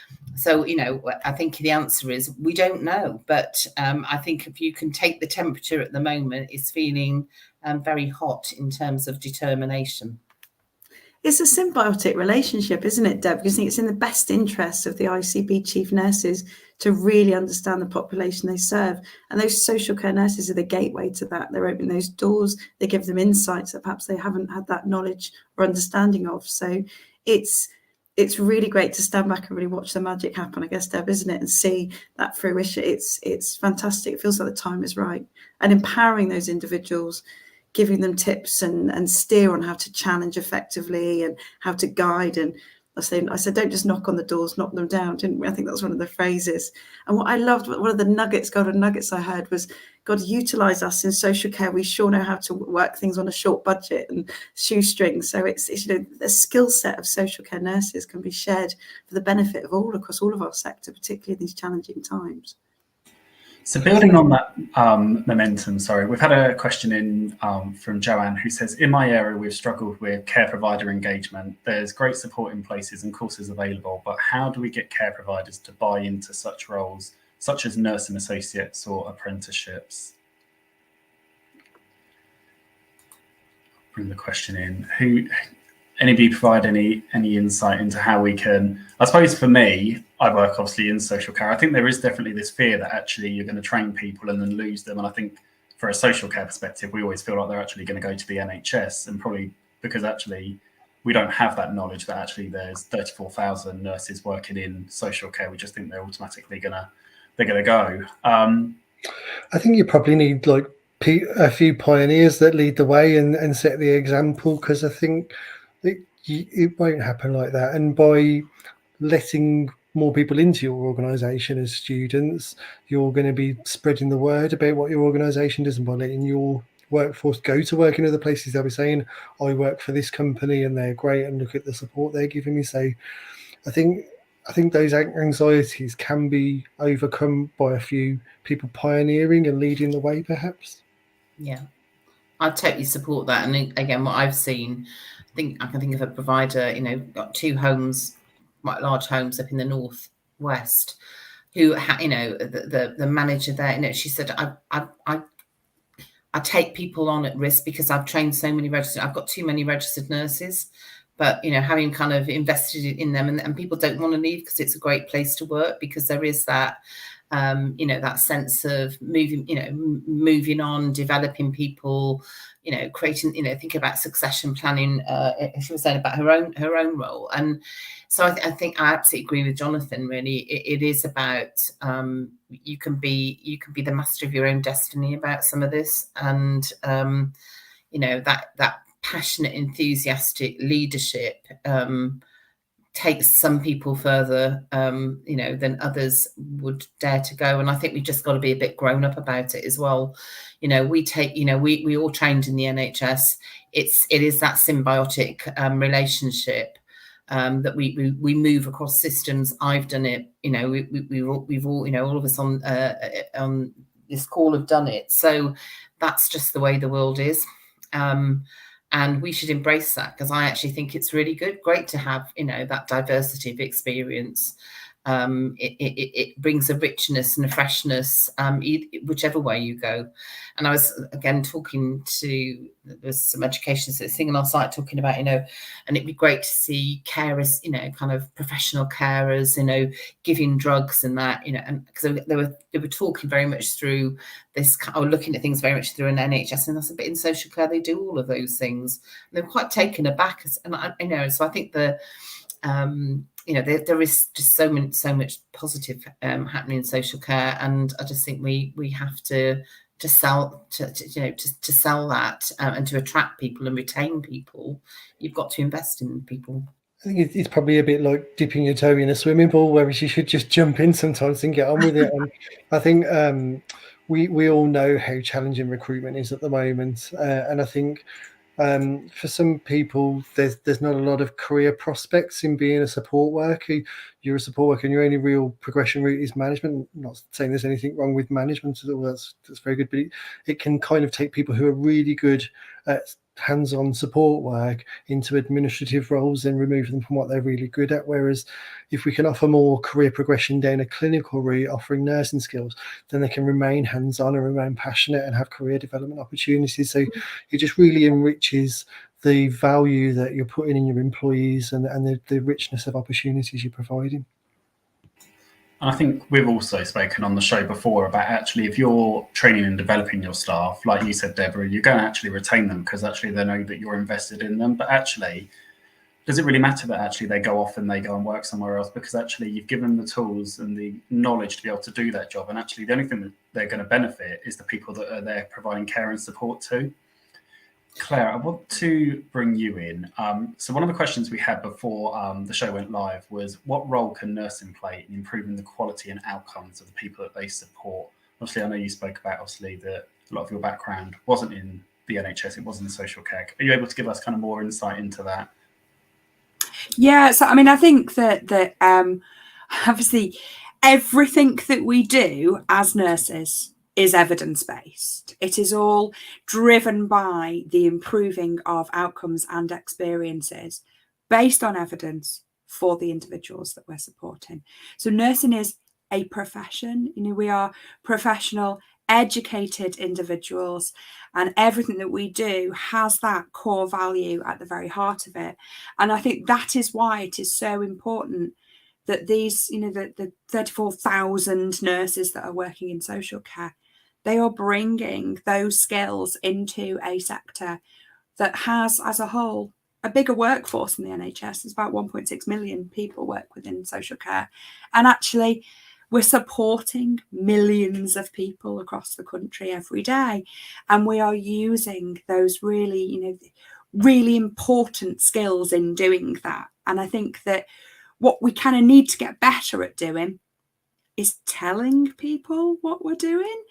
I think the answer is we don't know, but I think if you can take the temperature at the moment, it's feeling very hot in terms of determination. It's a symbiotic relationship, isn't it, Deb? Because I think it's in the best interests of the ICB chief nurses to really understand the population they serve. And those social care nurses are the gateway to that. They're opening those doors. They give them insights that perhaps they haven't had that knowledge or understanding of. So it's really great to stand back and really watch the magic happen, I guess, Deb, isn't it? And see that fruition. It's fantastic. It feels like the time is right. And empowering those individuals, giving them tips and steer on how to challenge effectively and how to guide. And I said, don't just knock on the doors, knock them down, didn't we? I think that was one of the phrases. And what I loved, one of the golden nuggets I heard was, God, utilise us in social care. We sure know how to work things on a short budget and shoestring. So it's the skill set of social care nurses can be shared for the benefit of all across all of our sector, particularly in these challenging times. So building on that momentum, we've had a question in from Joanne who says, in my area, we've struggled with care provider engagement. There's great support in places and courses available, but how do we get care providers to buy into such roles, such as nursing associates or apprenticeships? Bring the question in. Any of you provide any insight into how we can? I suppose for me, I work obviously in social care. I think there is definitely this fear that actually you're going to train people and then lose them. And I think for a social care perspective, we always feel like they're actually going to go to the NHS, and probably because actually we don't have that knowledge that actually there's 34,000 nurses working in social care. We just think they're automatically they're gonna go. I think you probably need a few pioneers that lead the way and set the example, because I think it won't happen like that. And by letting more people into your organisation as students, you're going to be spreading the word about what your organisation does, and by letting your workforce go to work in other places, they'll be saying, I work for this company and they're great and look at the support they're giving me. So I think those anxieties can be overcome by a few people pioneering and leading the way, perhaps. Yeah, I totally support that. And again, what I've seen, I can think of a provider, got 2 homes, quite large homes up in the northwest, who the manager there, she said, I take people on at risk because I've trained so many I've got too many registered nurses, but having kind of invested in them, and people don't want to leave because it's a great place to work, because there is that that sense of moving on, developing people, creating, think about succession planning. She was saying about her own role. And so I think I absolutely agree with Jonathan. Really, it is about you can be the master of your own destiny about some of this, and that passionate, enthusiastic leadership takes some people further, than others would dare to go. And I think we've just got to be a bit grown up about it as well. We all trained in the NHS. It is that symbiotic relationship that we move across systems. I've done it. We've all, all of us on this call have done it. So that's just the way the world is. And we should embrace that, because I actually think it's really great to have, you know, that diversity of experience. It brings a richness and a freshness, whichever way you go. And I was, again, talking to, there's some education thing on our site talking about, you know, and it'd be great to see carers, you know, kind of professional carers, you know, giving drugs and that, you know, and because they were talking very much through this, or looking at things very much through an NHS, and that's a bit in social care. They do all of those things. And they're quite taken aback, and I, you know, so I think the you know, there is just so much positive happening in social care, and I just think we have to sell to sell that, and to attract people and retain people. You've got to invest in people. I think it's probably a bit like dipping your toe in a swimming pool, whereas you should just jump in sometimes and get on with it. And I think we all know how challenging recruitment is at the moment, and I think for some people, there's not a lot of career prospects in being a support worker. You're a support worker, and your only real progression route is management. I'm not saying there's anything wrong with management at all. That's very good, but it can kind of take people who are really good at hands-on support work into administrative roles and remove them from what they're really good at. Whereas if we can offer more career progression down a clinical route, offering nursing skills, then they can remain hands-on and remain passionate and have career development opportunities. So it just really enriches the value that you're putting in your employees and the richness of opportunities you're providing. And I think we've also spoken on the show before about actually, if you're training and developing your staff, like you said, Deborah, you're going to actually retain them because actually they know that you're invested in them. But actually, does it really matter that actually they go off and they go and work somewhere else? Because actually you've given them the tools and the knowledge to be able to do that job. And actually the only thing that they're going to benefit is the people that are there providing care and support to. Claire, I want to bring you in. So one of the questions we had before the show went live was, what role can nursing play in improving the quality and outcomes of the people that they support? Obviously, I know you spoke about, obviously, that a lot of your background wasn't in the NHS, it was in social care. Are you able to give us kind of more insight into that? Yeah, so I mean, I think that obviously everything that we do as nurses is evidence-based. It is all driven by the improving of outcomes and experiences based on evidence for the individuals that we're supporting. So nursing is a profession. You know, we are professional, educated individuals, and everything that we do has that core value at the very heart of it. And I think that is why it is so important that these, you know, the 34,000 nurses that are working in social care, they are bringing those skills into a sector that has, as a whole, a bigger workforce in the NHS. There's about 1.6 million people work within social care. And actually, we're supporting millions of people across the country every day. And we are using those really, you know, really important skills in doing that. And I think that what we kind of need to get better at doing is telling people what we're doing.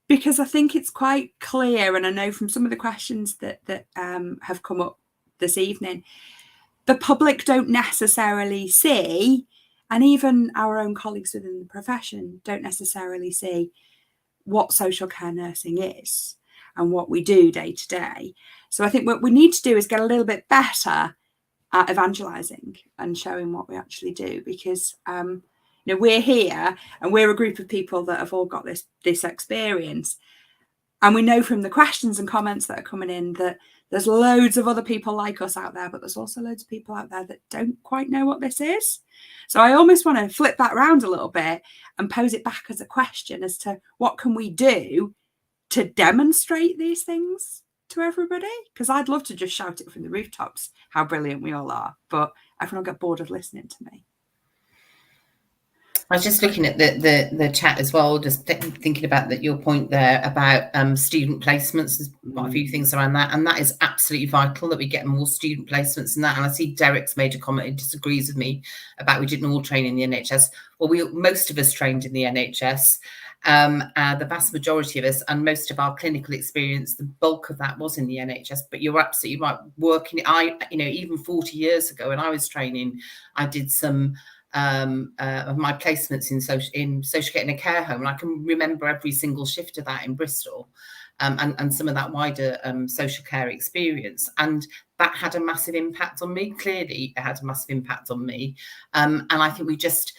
Because I think it's quite clear, and I know from some of the questions that have come up this evening, the public don't necessarily see, and even our own colleagues within the profession don't necessarily see what social care nursing is and what we do day to day. So I think what we need to do is get a little bit better at evangelising and showing what we actually do, because you know, we're here and we're a group of people that have all got this experience. And we know from the questions and comments that are coming in that there's loads of other people like us out there, but there's also loads of people out there that don't quite know what this is. So I almost want to flip that around a little bit and pose it back as a question as to what can we do to demonstrate these things to everybody? Because I'd love to just shout it from the rooftops how brilliant we all are, but everyone will get bored of listening to me. I was just looking at the chat as well, just thinking about your point there about student placements. There's quite a few things around that, and that is absolutely vital that we get more student placements and that. And I see Derek's made a comment, he disagrees with me about we didn't all train in the NHS. Well, most of us trained in the NHS, the vast majority of us, and most of our clinical experience, the bulk of that was in the NHS. But you're absolutely right. Working, even 40 years ago when I was training, I did some of my placements in social care in a care home, and I can remember every single shift of that in Bristol. and some of that wider social care experience. And that had a massive impact on me. Clearly, it had a massive impact on me. And I think we just,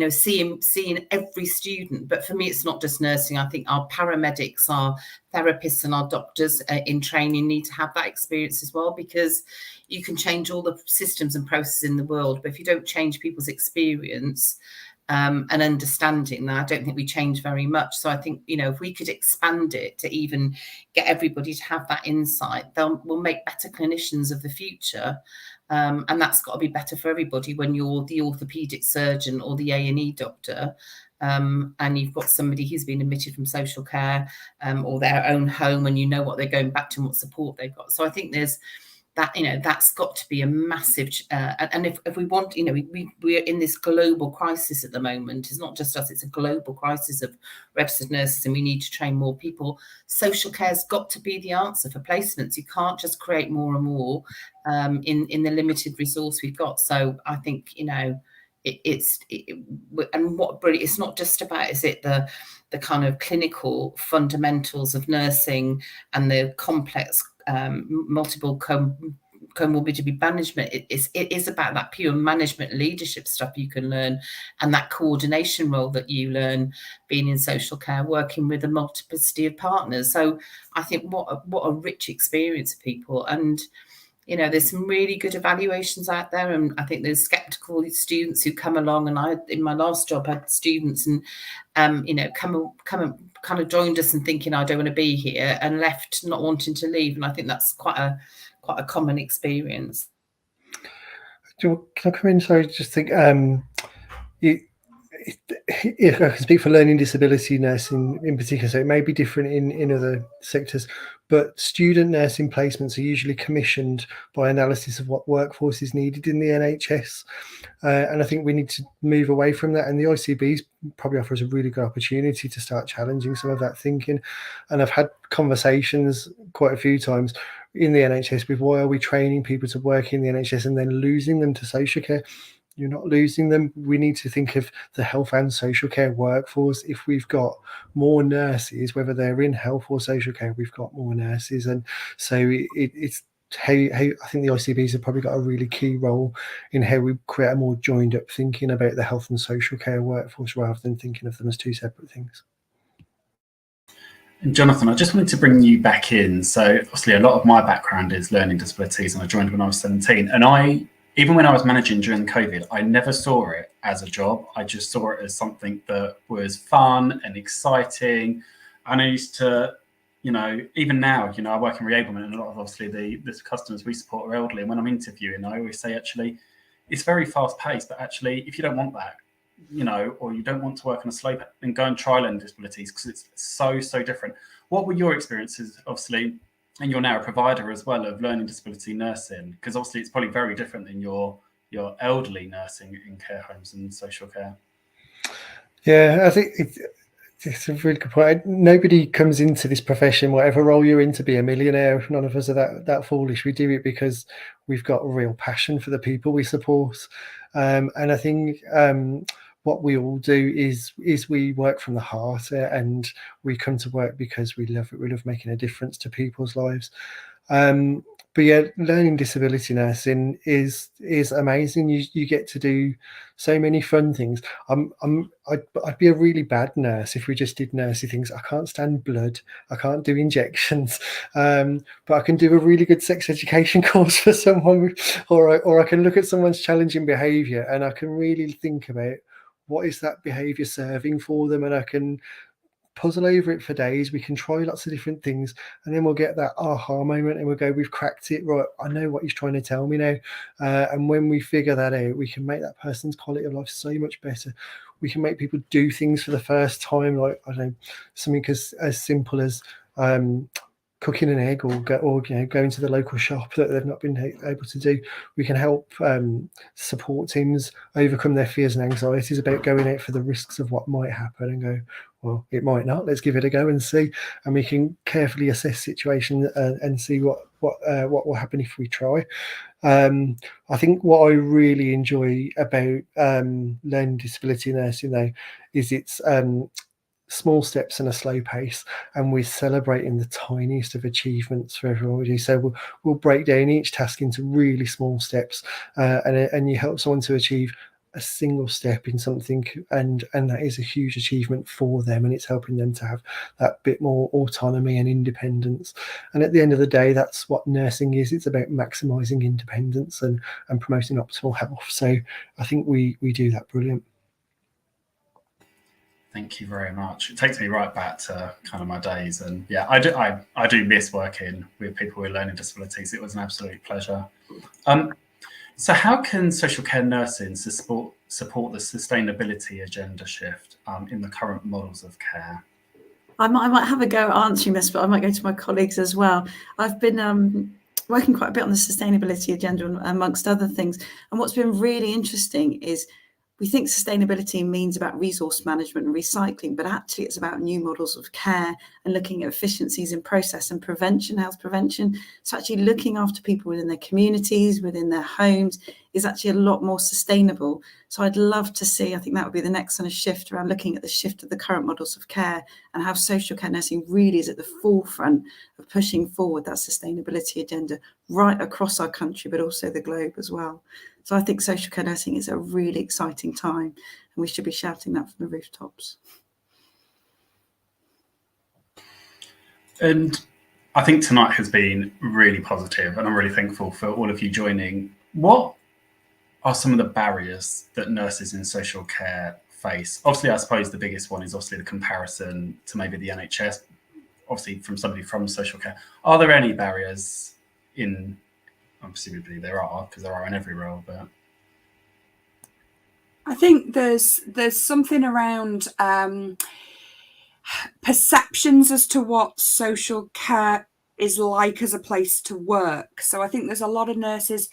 seeing every student, but for me, it's not just nursing. I think our paramedics, our therapists and our doctors in training need to have that experience as well, because you can change all the systems and processes in the world, but if you don't change people's experience and understanding that, I don't think we change very much. So I think, if we could expand it to even get everybody to have that insight, we'll make better clinicians of the future. And that's got to be better for everybody when you're the orthopedic surgeon or the A&E doctor, and you've got somebody who's been admitted from social care or their own home, and what they're going back to and what support they've got. So I think there's that, that's got to be a massive, and if we want, we're in this global crisis at the moment. It's not just us, it's a global crisis of registered nurses, and we need to train more people. Social care's got to be the answer for placements. You can't just create more and more in the limited resource we've got. So I think, it's not just about, is it the kind of clinical fundamentals of nursing and the complex multiple comorbidity management. It is about that pure management leadership stuff you can learn, and that coordination role that you learn being in social care, working with a multiplicity of partners. So I think what a rich experience for people. And there's some really good evaluations out there, and I think there's skeptical students who come along. And I, in my last job, had students and come and kind of joined us and thinking, I don't want to be here, and left not wanting to leave. And I think that's quite a common experience. Can I come in? Sorry, just think. If I can speak for learning disability nursing in particular, so it may be different in other sectors, but student nursing placements are usually commissioned by analysis of what workforce is needed in the NHS. And I think we need to move away from that. And the ICBs probably offer us a really good opportunity to start challenging some of that thinking. And I've had conversations quite a few times in the NHS with, why are we training people to work in the NHS and then losing them to social care? You're not losing them. We need to think of the health and social care workforce. If we've got more nurses, whether they're in health or social care, we've got more nurses. And so it's how I think the ICBs have probably got a really key role in how we create a more joined up thinking about the health and social care workforce, rather than thinking of them as two separate things. And Jonathan, I just wanted to bring you back in. So obviously a lot of my background is learning disabilities, and I joined when I was 17. And even when I was managing during COVID, I never saw it as a job. I just saw it as something that was fun and exciting. And I used to, even now, I work in reablement, and a lot of obviously the customers we support are elderly. And when I'm interviewing, I always say, actually, it's very fast paced, but actually, if you don't want that, or you don't want to work on a slope, then go and try learning disabilities, because it's so different. What were your experiences, obviously? And you're now a provider as well of learning disability nursing, because obviously it's probably very different than your elderly nursing in care homes and social care. Yeah, I think it's a really good point. Nobody comes into this profession, whatever role you're in, to be a millionaire. None of us are that foolish. We do it because we've got a real passion for the people we support. And I think what we all do is we work from the heart, and we come to work because we love it. We love making a difference to people's lives. But yeah, learning disability nursing is amazing. You get to do so many fun things. I'd be a really bad nurse if we just did nursey things. I can't stand blood. I can't do injections. But I can do a really good sex education course for someone, or I can look at someone's challenging behaviour, and I can really think about, what is that behaviour serving for them? And I can puzzle over it for days. We can try lots of different things, and then we'll get that aha moment, and we'll go, we've cracked it, right? I know what he's trying to tell me now. And when we figure that out, we can make that person's quality of life so much better. We can make people do things for the first time, like, I don't know, something as simple as cooking an egg, or going to the local shop that they've not been able to do. We can help support teams overcome their fears and anxieties about going out for the risks of what might happen, and go, well, it might not. Let's give it a go and see. And we can carefully assess situations and see what will happen if we try. I think what I really enjoy about learning disability nursing, though, is it's small steps and a slow pace, and we're celebrating the tiniest of achievements for everyone we do. So we'll break down each task into really small steps, and you help someone to achieve a single step in something, and that is a huge achievement for them, and it's helping them to have that bit more autonomy and independence. And at the end of the day, that's what nursing is. It's about maximizing independence and promoting optimal health. So I think we do that brilliant. Thank you very much. It takes me right back to kind of my days, and yeah, I do miss working with people with learning disabilities. It was an absolute pleasure. So how can social care nursing support the sustainability agenda shift in the current models of care? I might have a go at answering this, but I might go to my colleagues as well. I've been working quite a bit on the sustainability agenda amongst other things. And what's been really interesting is we think sustainability means about resource management and recycling, but actually it's about new models of care and looking at efficiencies in process and prevention, health prevention. So actually looking after people within their communities, within their homes, is actually a lot more sustainable. So I'd love to see, I think that would be the next kind of shift around looking at the shift of the current models of care and how social care nursing really is at the forefront of pushing forward that sustainability agenda right across our country, but also the globe as well. So I think social care nursing is a really exciting time, and we should be shouting that from the rooftops. And I think tonight has been really positive, and I'm really thankful for all of you joining. What are some of the barriers that nurses in social care face? Obviously, I suppose the biggest one is obviously the comparison to maybe the NHS, obviously from somebody from social care. Are there any barriers in, presumably there are, because there are in every role, but I think there's something around perceptions as to what social care is like as a place to work. So I think there's a lot of nurses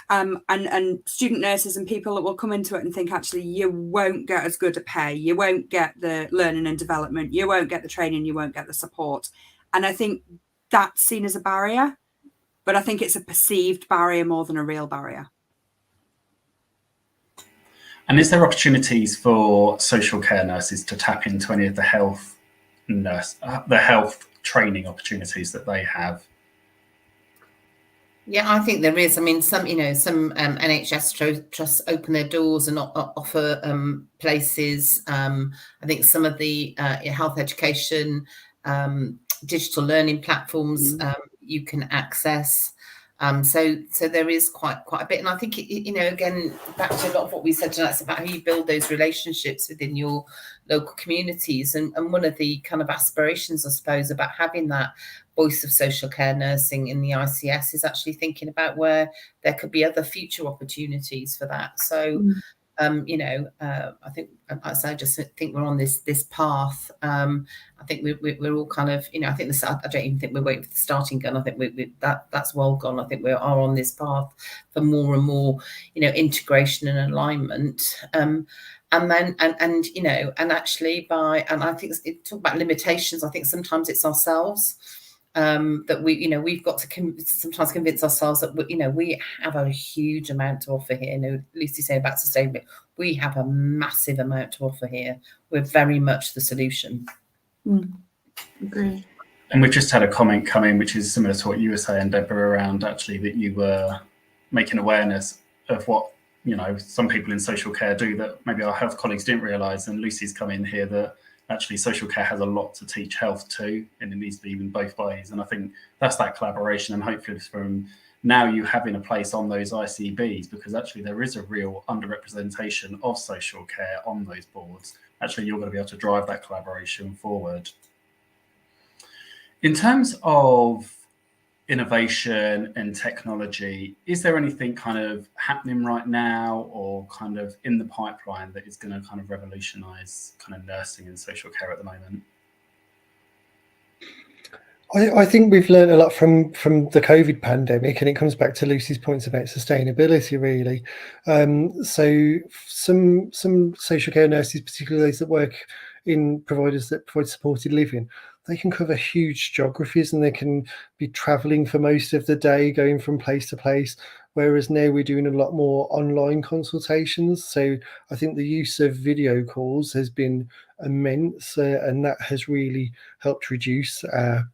and student nurses and people that will come into it and think, actually, you won't get as good a pay, you won't get the learning and development, you won't get the training, you won't get the support. And I think that's seen as a barrier, but I think it's a perceived barrier more than a real barrier. And is there opportunities for social care nurses to tap into any of the health training opportunities that they have? Yeah, I think there is. I mean, some NHS trusts open their doors and offer places. I think some of the health education, digital learning platforms you can access. So there is quite a bit, and I think again, back to a lot of what we said tonight, it's about how you build those relationships within your local communities, and one of the kind of aspirations, I suppose, about having that voice of social care nursing in the ICS is actually thinking about where there could be other future opportunities for that. So I think, as I just think we're on this path. I think we're all kind of, I think this. I don't even think we're waiting for the starting gun. I think that's well gone. I think we are on this path for more and more, integration and alignment. And then and actually I think talk about limitations. I think sometimes it's ourselves. That we've got to sometimes convince ourselves that we have a huge amount to offer here. Lucy saying about sustainability, we have a massive amount to offer here. We're very much the solution. Agree. And we've just had a comment come in, which is similar to what you were saying, Deborah, around actually that you were making awareness of what some people in social care do that maybe our health colleagues didn't realise. And Lucy's come in here that actually social care has a lot to teach health too, and it needs to be even both ways. And I think that's that collaboration, and hopefully from now you having a place on those ICBs, because actually there is a real underrepresentation of social care on those boards. Actually, you're going to be able to drive that collaboration forward. In terms of innovation and technology, is there anything kind of happening right now or kind of in the pipeline that is going to kind of revolutionize kind of nursing and social care at the moment? I think we've learned a lot from the COVID pandemic, and it comes back to Lucy's points about sustainability, really. So some social care nurses, particularly those that work in providers that provide supported living, they can cover huge geographies and they can be traveling for most of the day, going from place to place, whereas now we're doing a lot more online consultations. So I think the use of video calls has been immense, and that has really helped reduce our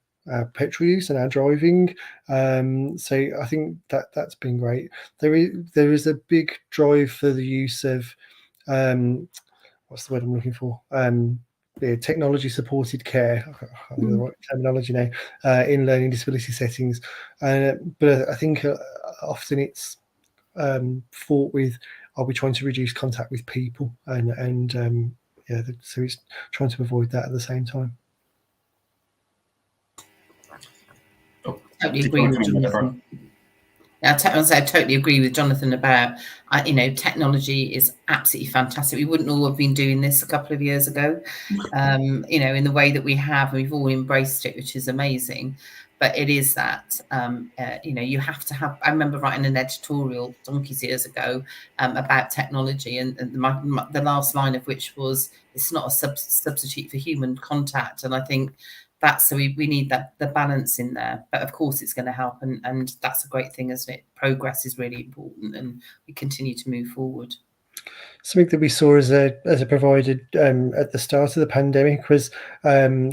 petrol use and our driving. So I think that's been great. There is a big drive for the use of what's the word I'm looking for? Technology supported care. I can't think of the right terminology now, in learning disability settings. But I think often it's fought with, are we trying to reduce contact with people? And so it's trying to avoid that at the same time. Totally agree with Jonathan. I totally agree with Jonathan about, technology is absolutely fantastic. We wouldn't all have been doing this a couple of years ago, in the way that we have. We've all embraced it, which is amazing. But it is that, you have to have. I remember writing an editorial donkeys years ago about technology, and the last line of which was, "It's not a substitute for human contact." And I think so we need the balance in there. But of course, it's going to help, and that's a great thing, isn't it? Progress is really important, and we continue to move forward. Something that we saw as a provider at the start of the pandemic was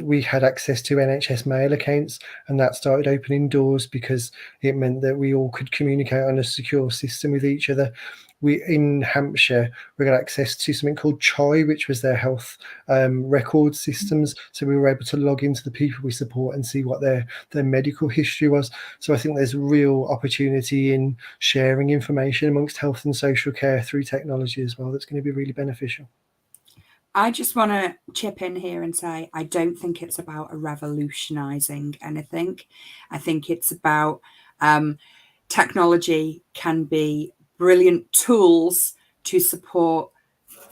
we had access to NHS mail accounts, and that started opening doors because it meant that we all could communicate on a secure system with each other. In Hampshire, we got access to something called CHI, which was their health record systems. So we were able to log into the people we support and see what their medical history was. So I think there's a real opportunity in sharing information amongst health and social care through technology as well. That's going to be really beneficial. I just want to chip in here and say, I don't think it's about revolutionising anything. I think it's about technology can be brilliant tools to support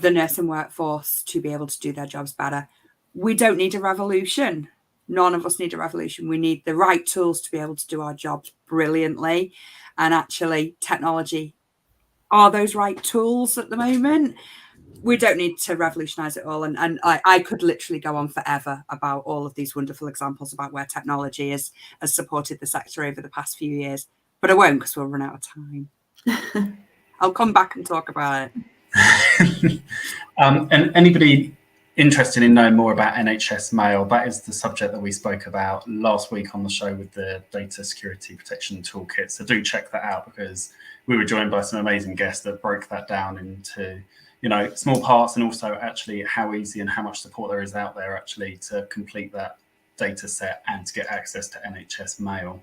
the nursing workforce to be able to do their jobs better. We don't need a revolution. None of us need a revolution. We need the right tools to be able to do our jobs brilliantly. And actually, technology are those right tools at the moment. We don't need to revolutionise it all. And I could literally go on forever about all of these wonderful examples about where technology has supported the sector over the past few years. But I won't, because we'll run out of time. I'll come back and talk about it. And anybody interested in knowing more about NHS Mail, that is the subject that we spoke about last week on the show with the Data Security Protection Toolkit. So do check that out, because we were joined by some amazing guests that broke that down into, small parts, and also actually how easy and how much support there is out there actually to complete that data set and to get access to NHS Mail.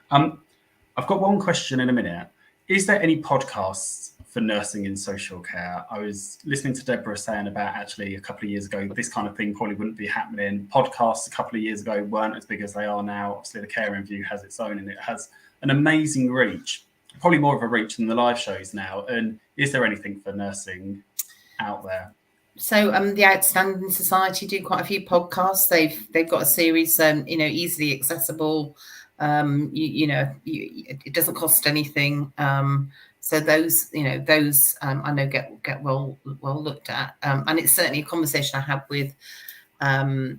I've got one question in a minute. Is there any podcasts for nursing in social care? I was listening to Deborah saying about actually a couple of years ago, this kind of thing probably wouldn't be happening. Podcasts a couple of years ago weren't as big as they are now. Obviously, the thecaringview has its own, and it has an amazing reach, probably more of a reach than the live shows now. And is there anything for nursing out there? So the Outstanding Society do quite a few podcasts. They've got a series, easily accessible. It doesn't cost anything. So those I know get well looked at. And it's certainly a conversation I had with a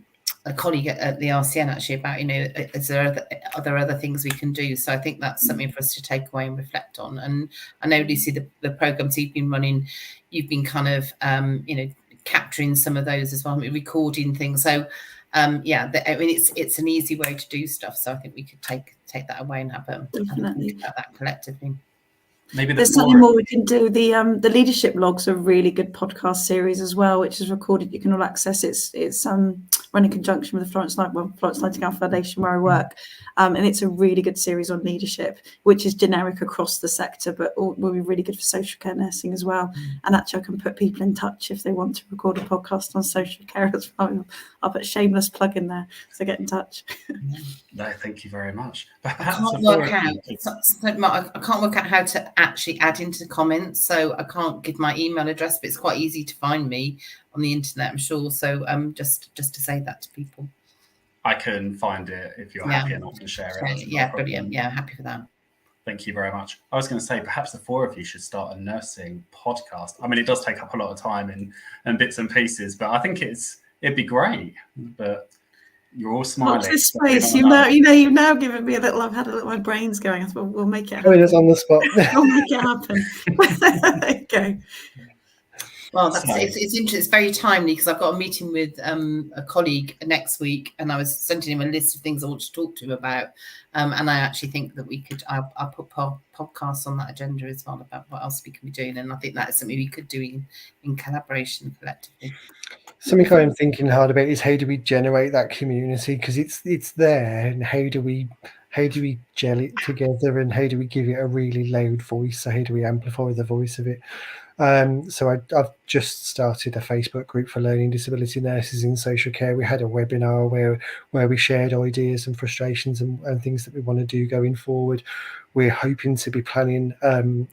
colleague at the RCN actually about, is there other things we can do? So I think that's something for us to take away and reflect on. And I know, Lucy, the programs you've been running, you've been kind of, capturing some of those as well, recording things. So it's an easy way to do stuff. So I think we could take that away and have a think about that collectively. Maybe there's something more we can do. The leadership logs are a really good podcast series as well, which is recorded. You can all access it. It's run in conjunction with the Florence Nightingale Foundation where I work, and it's a really good series on leadership, which is generic across the sector, but will be really good for social care nursing as well. And actually, I can put people in touch if they want to record a podcast on social care as well. I'll put a shameless plug in there, so get in touch. No, thank you very much. I can't work out how to actually add into comments, so I can't give my email address, but it's quite easy to find me on the internet, I'm sure. So just to say that to people. I can find it if you're happy enough to share it. Yeah, brilliant. Yeah, happy for that. Thank you very much. I was going to say, perhaps the four of you should start a nursing podcast. I mean, it does take up a lot of time and bits and pieces, but I think it'd be great. But you're all smiling. Watch this space. You've now given me a little. I've had a little. My brain's going. I thought we'll make it happen. It's on the spot. We'll make it happen. There you go. Well, So- it's interesting. It's very timely because I've got a meeting with a colleague next week, and I was sending him a list of things I want to talk to him about. And I actually think that I'll put podcasts on that agenda as well about what else we can be doing. And I think that is something we could do in collaboration collectively. Something I'm thinking hard about is how do we generate that community, because it's there, and how do we gel it together, and how do we give it a really loud voice? So how do we amplify the voice of it? So I've just started a Facebook group for learning disability nurses in social care. We had a webinar where we shared ideas and frustrations and things that we want to do going forward. We're hoping to be planning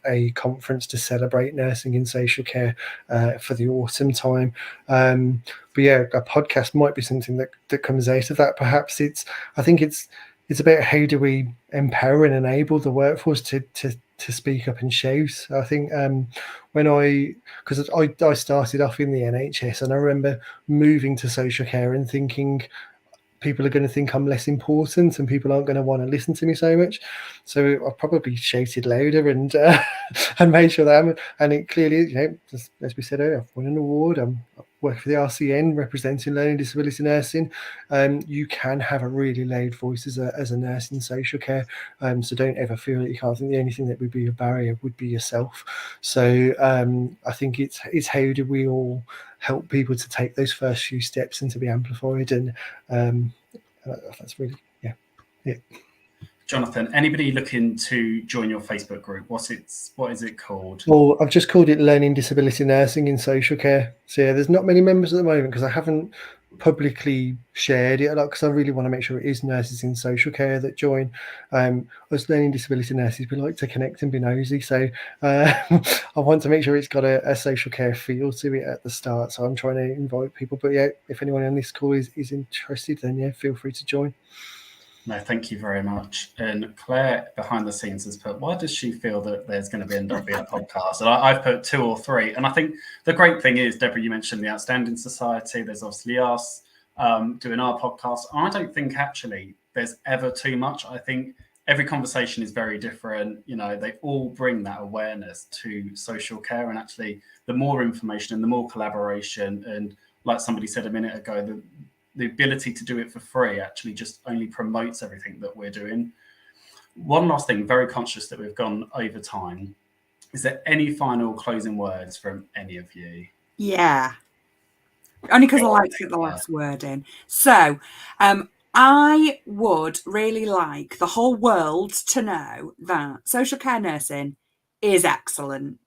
a conference to celebrate nursing in social care for the autumn time. But yeah, a podcast might be something that comes out of that. Perhaps I think it's about how do we empower and enable the workforce to speak up and shout. I think because I started off in the NHS, and I remember moving to social care and thinking people are going to think I'm less important and people aren't going to want to listen to me so much. So I probably shouted louder and and made sure that and it clearly, as we said earlier, I've won an award. I work for the RCN representing learning disability nursing. You can have a really loud voice as a nurse in social care. So don't ever feel that you can't. I think the only thing that would be a barrier would be yourself. So I think it's how do we all help people to take those first few steps and to be amplified, and that's really yeah. Jonathan, anybody looking to join your Facebook group? What is it called? Well, I've just called it Learning Disability Nursing in Social Care. So yeah, there's not many members at the moment because I haven't publicly shared it a lot, because I really want to make sure it is nurses in social care that join. Us learning disability nurses, we like to connect and be nosy, so I want to make sure it's got a social care feel to it at the start. So I'm trying to invite people. But yeah, if anyone on this call is interested, then yeah, feel free to join. No, thank you very much. And Claire behind the scenes has put, why does she feel that there's going to end up being a podcast? And I've put 2 or 3. And I think the great thing is, Deborah, you mentioned the Outstanding Society. There's obviously us doing our podcast. I don't think actually there's ever too much. I think every conversation is very different. They all bring that awareness to social care. And actually, the more information and the more collaboration, and like somebody said a minute ago, the ability to do it for free actually just only promotes everything that we're doing. One last thing, very conscious that we've gone over time. Is there any final closing words from any of you? Yeah. Only because I like to get the last word in. So I would really like the whole world to know that social care nursing is excellent.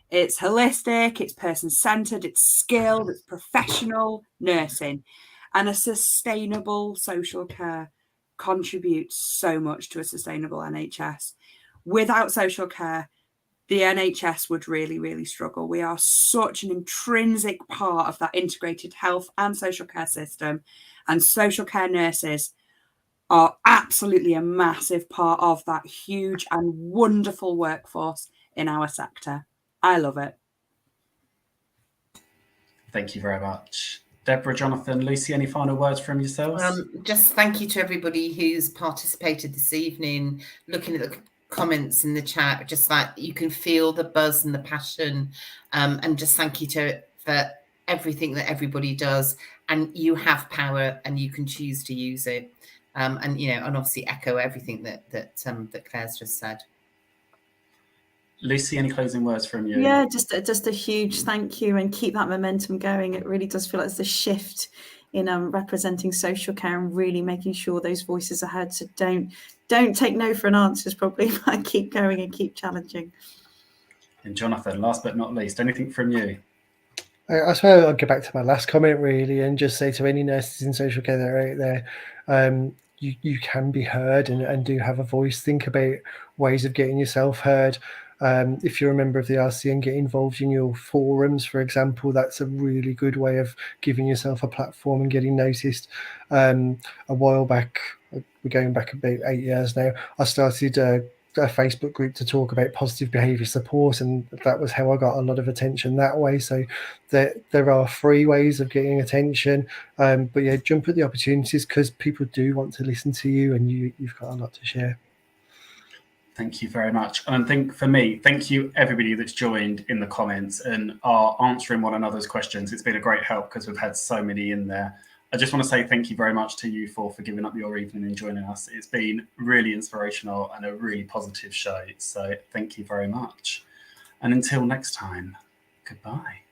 It's holistic, it's person-centred, it's skilled, it's professional nursing. And a sustainable social care contributes so much to a sustainable NHS. Without social care, the NHS would really, really struggle. We are such an intrinsic part of that integrated health and social care system. And social care nurses are absolutely a massive part of that huge and wonderful workforce in our sector. I love it. Thank you very much. Deborah, Jonathan, Lucy, any final words from yourselves? Just thank you to everybody who's participated this evening, looking at the comments in the chat, just like you can feel the buzz and the passion, and just thank you for everything that everybody does. And you have power and you can choose to use it. And obviously echo everything that Claire's just said. Lucy, any closing words from you? Yeah, just a huge thank you, and keep that momentum going. It really does feel like it's a shift in representing social care and really making sure those voices are heard. So don't take no for an answer, is probably, but keep going and keep challenging. And Jonathan, last but not least, anything from you? I suppose I'll get back to my last comment really, and just say to any nurses in social care that are out there, you can be heard and do have a voice. Think about ways of getting yourself heard. If you're a member of the RCN, get involved in your forums, for example. That's a really good way of giving yourself a platform and getting noticed. A while back, we're going back about 8 years now, I started a Facebook group to talk about positive behaviour support, and that was how I got a lot of attention that way. So there are free ways of getting attention, but yeah, jump at the opportunities, because people do want to listen to you, and you've got a lot to share. Thank you very much. And I think for me, thank you everybody that's joined in the comments and are answering one another's questions. It's been a great help because we've had so many in there. I just want to say thank you very much to you for giving up your evening and joining us. It's been really inspirational and a really positive show. So thank you very much. And until next time, goodbye.